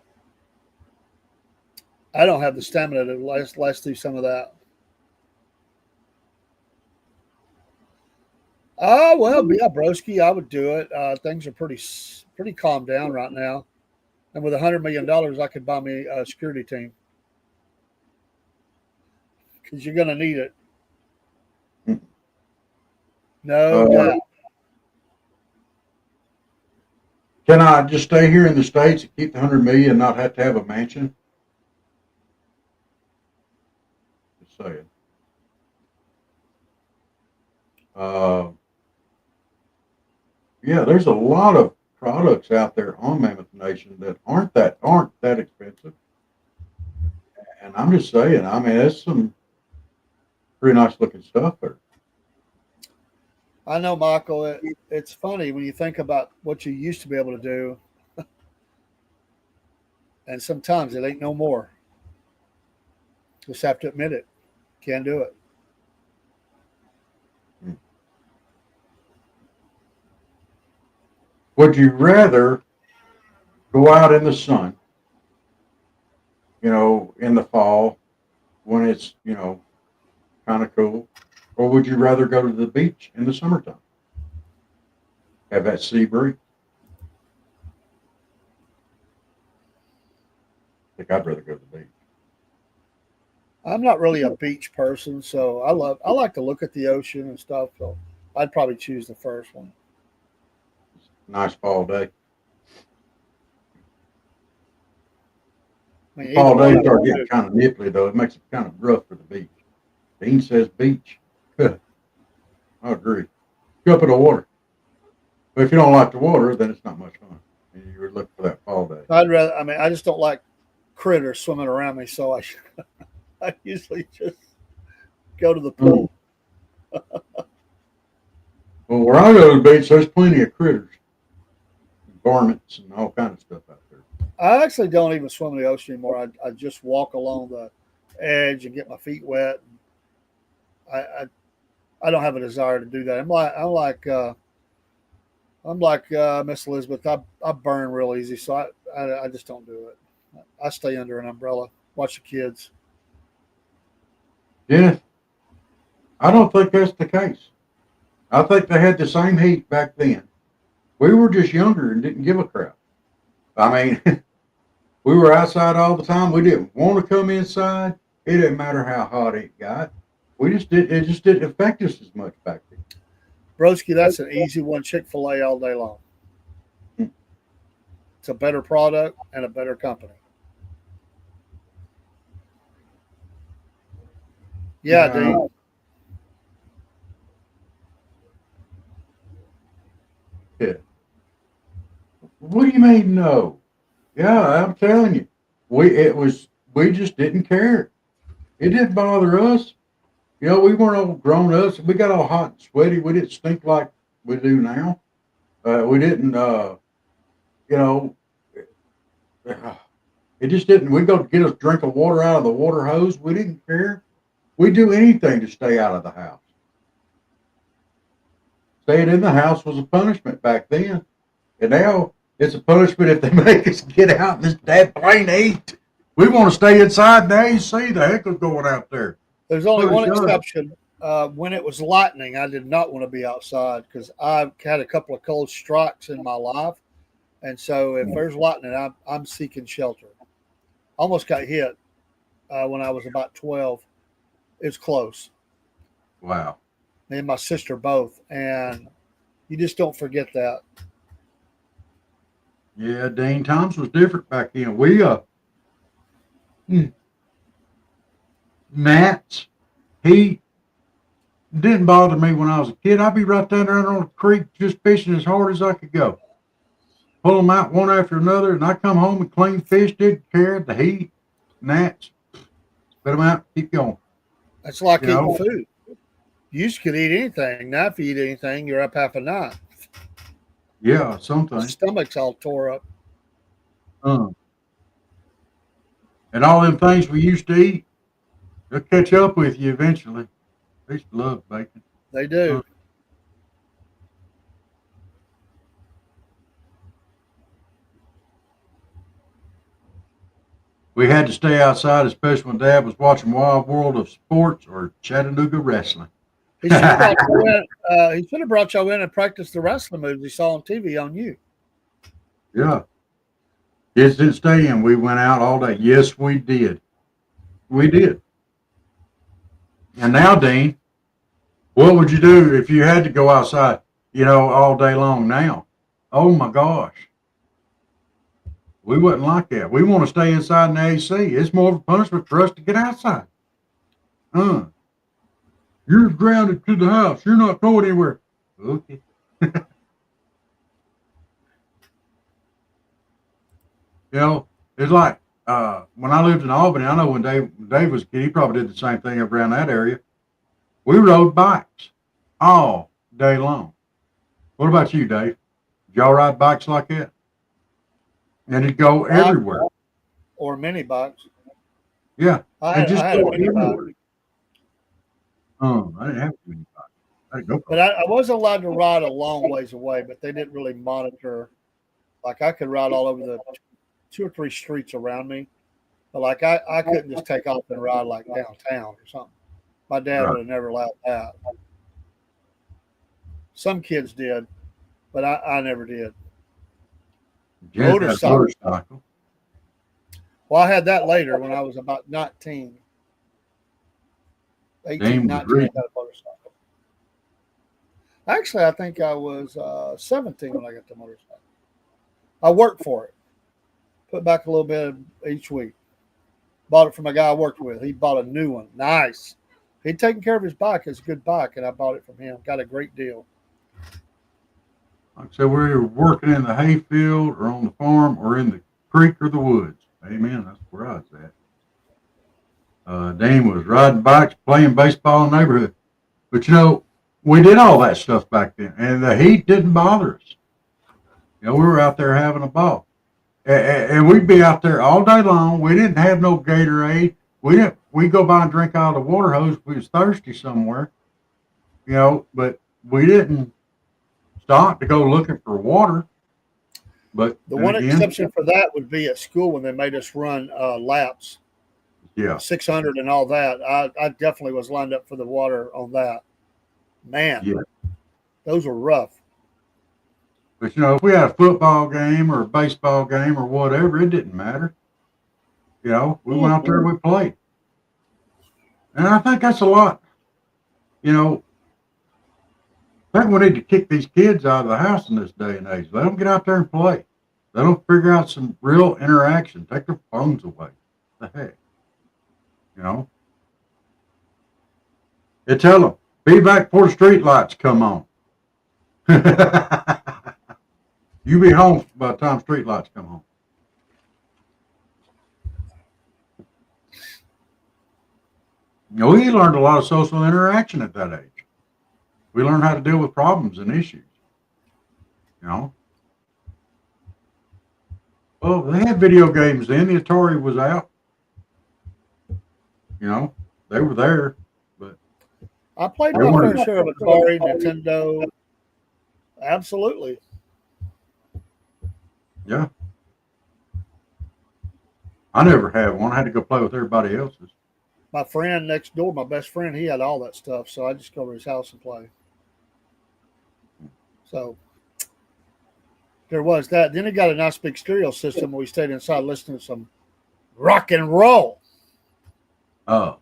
E: stamina to last through some of that. Oh, well, yeah, broski, I would do it. Things are pretty calmed down right now. And with $100 million, I could buy me a security team. Because you're going to need it. No doubt.
B: Can I just stay here in the States and keep the 100 million and not have to have a mansion? Just saying. Yeah, there's a lot of products out there on Mammoth Nation that aren't that expensive. And I'm just saying, I mean, there's some pretty nice looking stuff there.
E: I know, Michael. It's funny when you think about what you used to be able to do, and sometimes it ain't no more. Just have to admit it. Can't do it.
B: Would you rather go out in the sun, in the fall when it's, kind of cool, or would you rather go to the beach in the summertime? Have that sea breeze? I think I'd rather go to the beach.
E: I'm not really a beach person, so I like to look at the ocean and stuff. So I'd probably choose the first one.
B: Nice fall day.
E: I mean,
B: Fall days start getting kind of nipply, though. It makes it kind of rough for the beach. Dean says beach. I agree. Jump in the water. But if you don't like the water, then it's not much fun. And you would look for that fall day.
E: I just don't like critters swimming around me, so I usually just go to the pool.
B: Well, where I go to the beach, there's plenty of critters, varmints, and all kind of stuff out there.
E: I actually don't even swim in the ocean anymore. I just walk along the edge and get my feet wet. I, I I don't have a desire to do that. I'm like Miss Elizabeth. I burn real easy, so I just don't do it. I stay under an umbrella, watch the kids.
B: Yeah, I don't think that's the case. I think they had the same heat back then. We were just younger and didn't give a crap. I mean, we were outside all the time. We didn't want to come inside. It didn't matter how hot it got. We just did. It just didn't affect us as much back then.
E: Broski, that's an easy one. Chick-fil-A all day long. It's a better product and a better company. Yeah, Dean.
B: Yeah. What do you mean no? Yeah, I'm telling you, we just didn't care. It didn't bother us. You know, we weren't all grown ups. We got all hot and sweaty. We didn't stink like we do now. We didn't. You know, it just didn't. We go get a drink of water out of the water hose. We didn't care. We do anything to stay out of the house. Staying in the house was a punishment back then, and now it's a punishment if they make us get out in this damn plain heat. We want to stay inside in the AC. The heck is going out there?
E: There's only one exception. When it was lightning, I did not want to be outside because I've had a couple of cold strikes in my life. And so if there's lightning, I'm seeking shelter. Almost got hit when I was about 12. It's close.
B: Wow.
E: Me and my sister both. And you just don't forget that.
B: Yeah, Dean, times was different back then. Gnats, heat, didn't bother me when I was a kid. I'd be right down there on the creek just fishing as hard as I could go. Pull them out one after another, and I come home and clean fish, didn't care. The heat, gnats, spit them out, keep going.
E: That's like eating food. You used to could eat anything. Now if you eat anything, you're up half a night.
B: Yeah, sometimes.
E: The stomach's all tore up.
B: And all them things we used to eat, they'll catch up with you eventually. They used to love bacon.
E: They do.
B: We had to stay outside, especially when Dad was watching Wild World of Sports or Chattanooga Wrestling.
E: He should have brought y'all in and practiced the wrestling moves he saw on TV on you.
B: Yeah. Kids didn't stay in. We went out all day. Yes, we did. We did. And now, Dean, what would you do if you had to go outside, all day long now? Oh, my gosh. We wouldn't like that. We want to stay inside in the AC. It's more of a punishment for us to get outside. You're grounded to the house. You're not going anywhere. Okay. It's like when I lived in Albany, I know when Dave was a kid, he probably did the same thing up around that area. We rode bikes all day long. What about you, Dave? Did y'all ride bikes like that? And it'd go everywhere.
E: Or mini bikes.
B: Yeah.
E: I had a mini bike.
B: I didn't have a mini bike. I didn't go
E: but I wasn't allowed to ride a long ways away, but they didn't really monitor. Like I could ride all over the 2 or 3 streets around me. But like I couldn't just take off and ride like downtown or something. My dad would have never allowed that. Some kids did, but I never did. Motorcycle. Well, I had that later when I was about 19. 18, 19, I got a motorcycle. Actually, I think I was 17 when I got the motorcycle. I worked for it. Put back a little bit each week. Bought it from a guy I worked with. He bought a new one. Nice. He'd taken care of his bike. It's a good bike, and I bought it from him. Got a great deal.
B: Like I said, we're working in the hayfield or on the farm or in the creek or the woods. Amen. That's where I was at. Dean was riding bikes, playing baseball in the neighborhood. But we did all that stuff back then, and the heat didn't bother us. You know, we were out there having a ball, and we'd be out there all day long. We didn't have no Gatorade. We didn't. We go by and drink out of the water hose if we was thirsty somewhere. You know, but we didn't stop to go looking for water. But
E: The
B: then
E: one
B: again,
E: exception for that would be at school when they made us run laps,
B: yeah,
E: 600 and all that. I definitely was lined up for the water on that. Man,
B: yeah.
E: those were rough.
B: But you know, if we had a football game or a baseball game or whatever, it didn't matter. You know, we went out there and we played, and I think that's a lot. You know, I think we need to kick these kids out of the house in this day and age. Let them get out there and play. Let them figure out some real interaction. Take their phones away. The heck, you know. They tell them, be back before the street lights come on. You be home by the time street lights come on. You know, we learned a lot of social interaction at that age. We learned how to deal with problems and issues. You know. Well, they had video games then. The Atari was out. You know, they were there, but
E: I played
B: they
E: my
B: weren't.
E: fair share of Atari, Nintendo. Absolutely.
B: Yeah. I never had one. I had to go play with everybody else's.
E: My friend next door, my best friend, he had all that stuff. So I just go over his house and play. So there was that. Then he got a nice big stereo system where we stayed inside listening to some rock and roll.
B: Oh.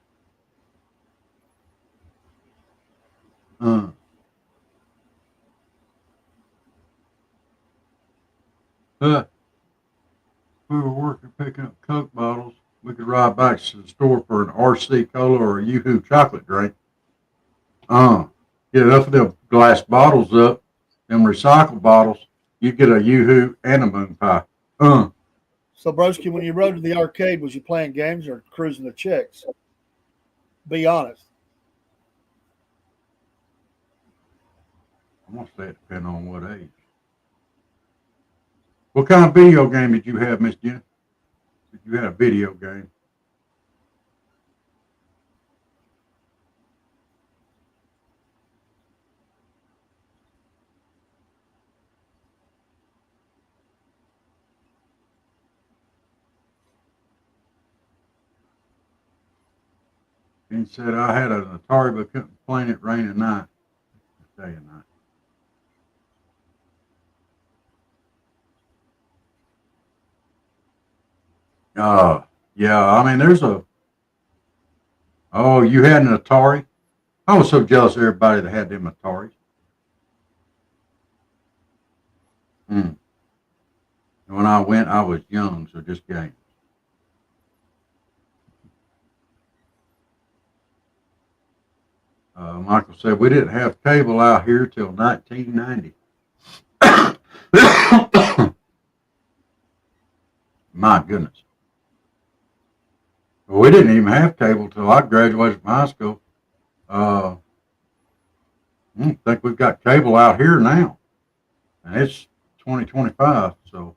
B: We were working picking up Coke bottles. We could ride back to the store for an RC Cola or a Yoo-Hoo chocolate drink. Get enough of them glass bottles up, them recycled bottles, you get a Yoo-Hoo and a moon pie.
E: So, Broski, when you rode to the arcade, was you playing games or cruising the chicks? Be honest.
B: I'm going to say it depends on what age. What kind of video game did you have, Miss Jen? Did you have a video game? He said, I had an Atari, but couldn't play it rain and night. Day and night. Yeah, I mean, oh, you had an Atari? I was so jealous of everybody that had them Ataris. And when I went, I was young, so just games. Michael said, we didn't have cable out here till 1990. My goodness. Well, we didn't even have cable till I graduated from high school. I think we've got cable out here now. And it's 2025, so.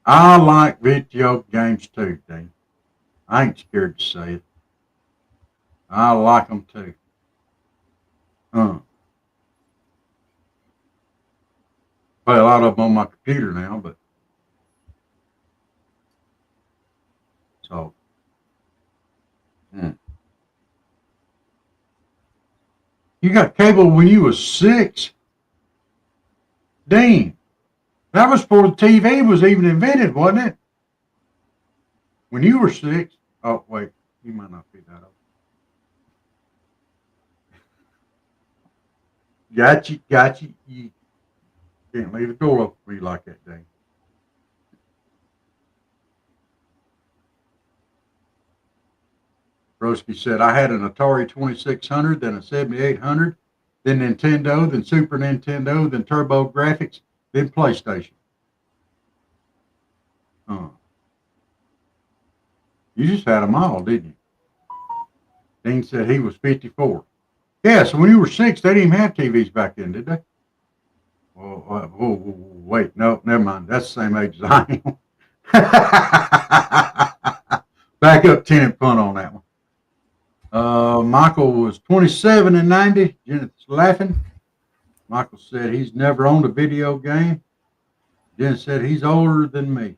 B: I like video games too, Dean. I ain't scared to say it. I like them too. Play a lot of them on my computer now, but so. You got cable when you was 6, Dean. That was before the TV was even invented, wasn't it? When you were 6. Oh, wait, you might not be that old. Got you. You can't leave the door open for me like that, Dean. Broski said, I had an Atari 2600, then a 7800, then Nintendo, then Super Nintendo, then Turbo Graphics, then PlayStation. You just had them all, didn't you? Dean said he was 54. Yeah, so when you were 6, they didn't even have TVs back then, did they? Wait, no, never mind. That's the same age as I am. Back up 10 and punt on that one. Michael was 27 in 90. Jennifer's laughing. Michael said he's never owned a video game. Jen said he's older than me.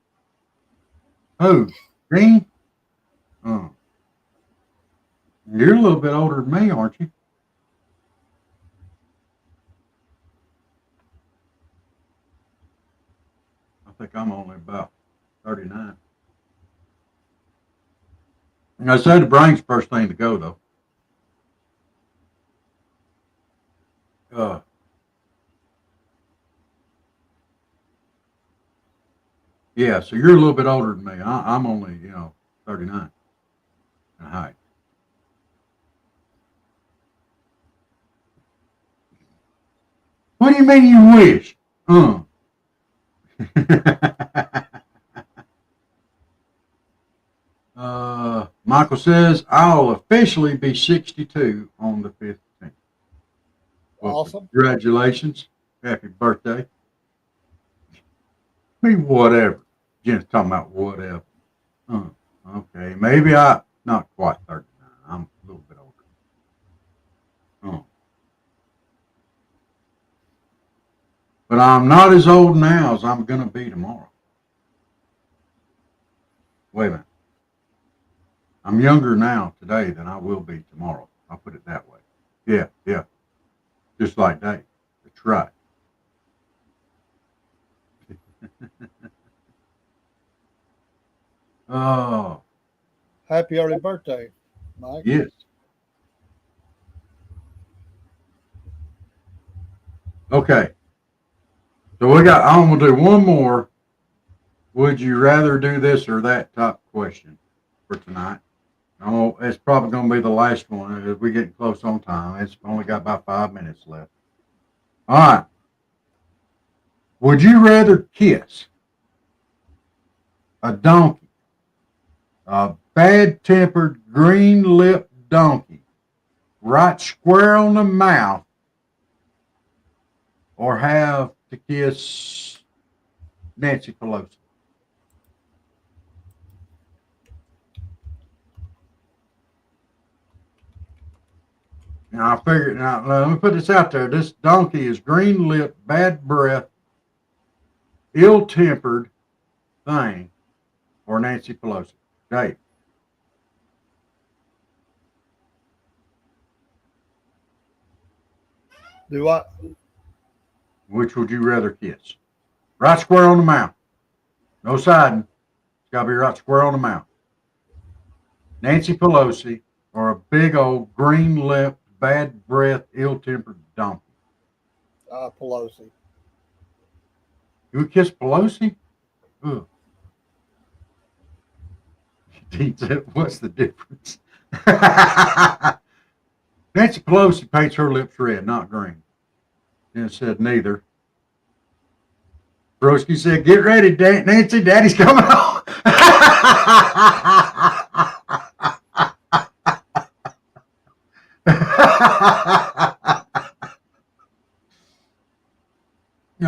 B: Who? Dean? Oh. You're a little bit older than me, aren't you? I think I'm only about 39. And I said the brain's the first thing to go, though. Yeah, so you're a little bit older than me. I'm only, 39 in height. What do you mean you wish? Michael says, I'll officially be 62 on the 15th. Well,
E: Awesome.
B: Congratulations. Happy birthday. Me, whatever. Jen's talking about whatever. Okay, maybe not quite 39. I'm a little bit older. But I'm not as old now as I'm going to be tomorrow. Wait a minute. I'm younger now today than I will be tomorrow. I'll put it that way. Yeah. Just like Dave. That's right. Oh.
E: Happy early birthday, Mike.
B: Yes. Okay. So I'm going to do one more. Would you rather do this or that type question for tonight? Oh, it's probably going to be the last one as we're getting close on time. It's only got about 5 minutes left. All right. Would you rather kiss a donkey, a bad-tempered, green-lipped donkey, right square on the mouth, or have to kiss Nancy Pelosi? Now, I figured, now let me put this out there. This donkey is green-lipped, bad breath, ill-tempered thing, or Nancy Pelosi. Dave.
E: Do what?
B: Which would you rather kiss? Right square on the mouth. No siding. It's got to be right square on the mouth. Nancy Pelosi or a big old green-lipped, bad breath, ill-tempered donkey?
E: Pelosi.
B: You would kiss Pelosi? Ugh. Dean said, what's the difference? Nancy Pelosi paints her lips red, not green. Jen said neither. Broski said, get ready, Nancy, Daddy's coming home.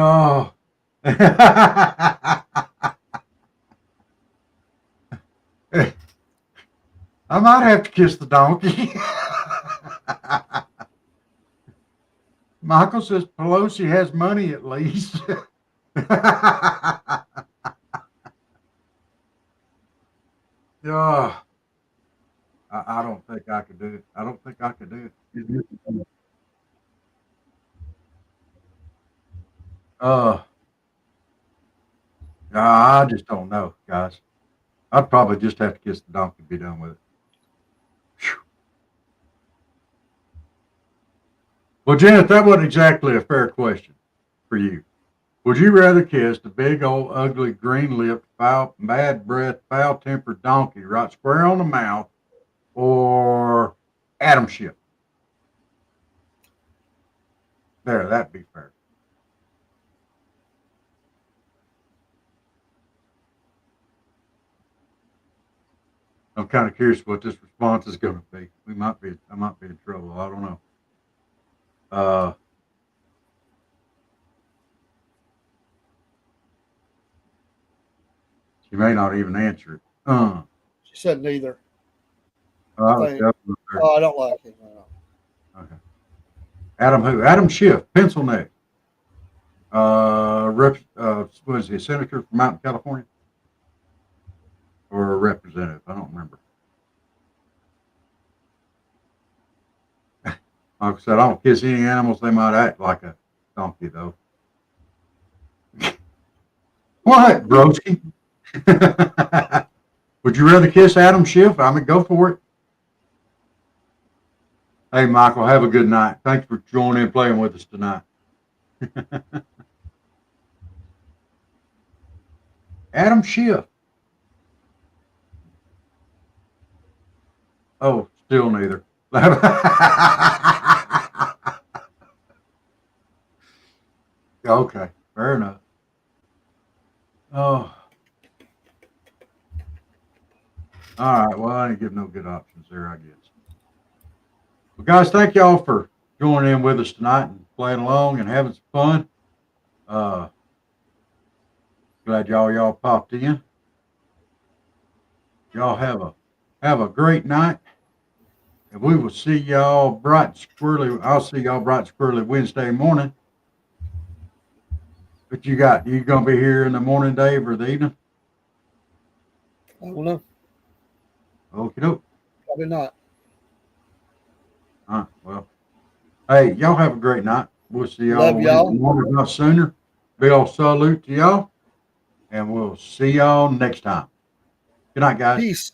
B: Oh. I might have to kiss the donkey. Michael says Pelosi has money at least. Oh, I don't think I could do it. I don't think I could do it. I just don't know, guys. I'd probably just have to kiss the donkey and be done with it. Whew. Well, Janet, that wasn't exactly a fair question for you. Would you rather kiss the big old ugly green-lipped, foul, bad breath, foul-tempered donkey right square on the mouth, or Adam Schiff? There, that'd be fair. I'm kind of curious what this response is going to be. I might be in trouble. I don't know. She may not even answer it.
E: She said neither.
B: Oh,
E: I don't like it. No.
B: Okay. Adam who? Adam Schiff, pencil neck. Was he a senator from Mountain, California? Or a representative? I don't remember. Like I said, I don't kiss any animals. They might act like a donkey, though. What, broski? Would you rather kiss Adam Schiff? I mean, go for it. Hey, Michael, have a good night. Thanks for joining in playing with us tonight. Adam Schiff. Oh, still neither. Okay, fair enough. Oh. All right. Well, I didn't give no good options there, I guess. Well, guys, thank y'all for joining in with us tonight and playing along and having some fun. Glad y'all popped in. Y'all have a great night. And we will see y'all bright and squirrely. I'll see y'all bright and squirrely Wednesday morning. But you gonna be here in the morning, Dave, or the evening?
E: I don't know.
B: Okie doke.
E: Probably not.
B: All right. Well, hey, y'all have a great night. We'll see y'all
E: Love y'all.
B: morning, not sooner. Big old salute to y'all. And we'll see y'all next time. Good night, guys.
E: Peace.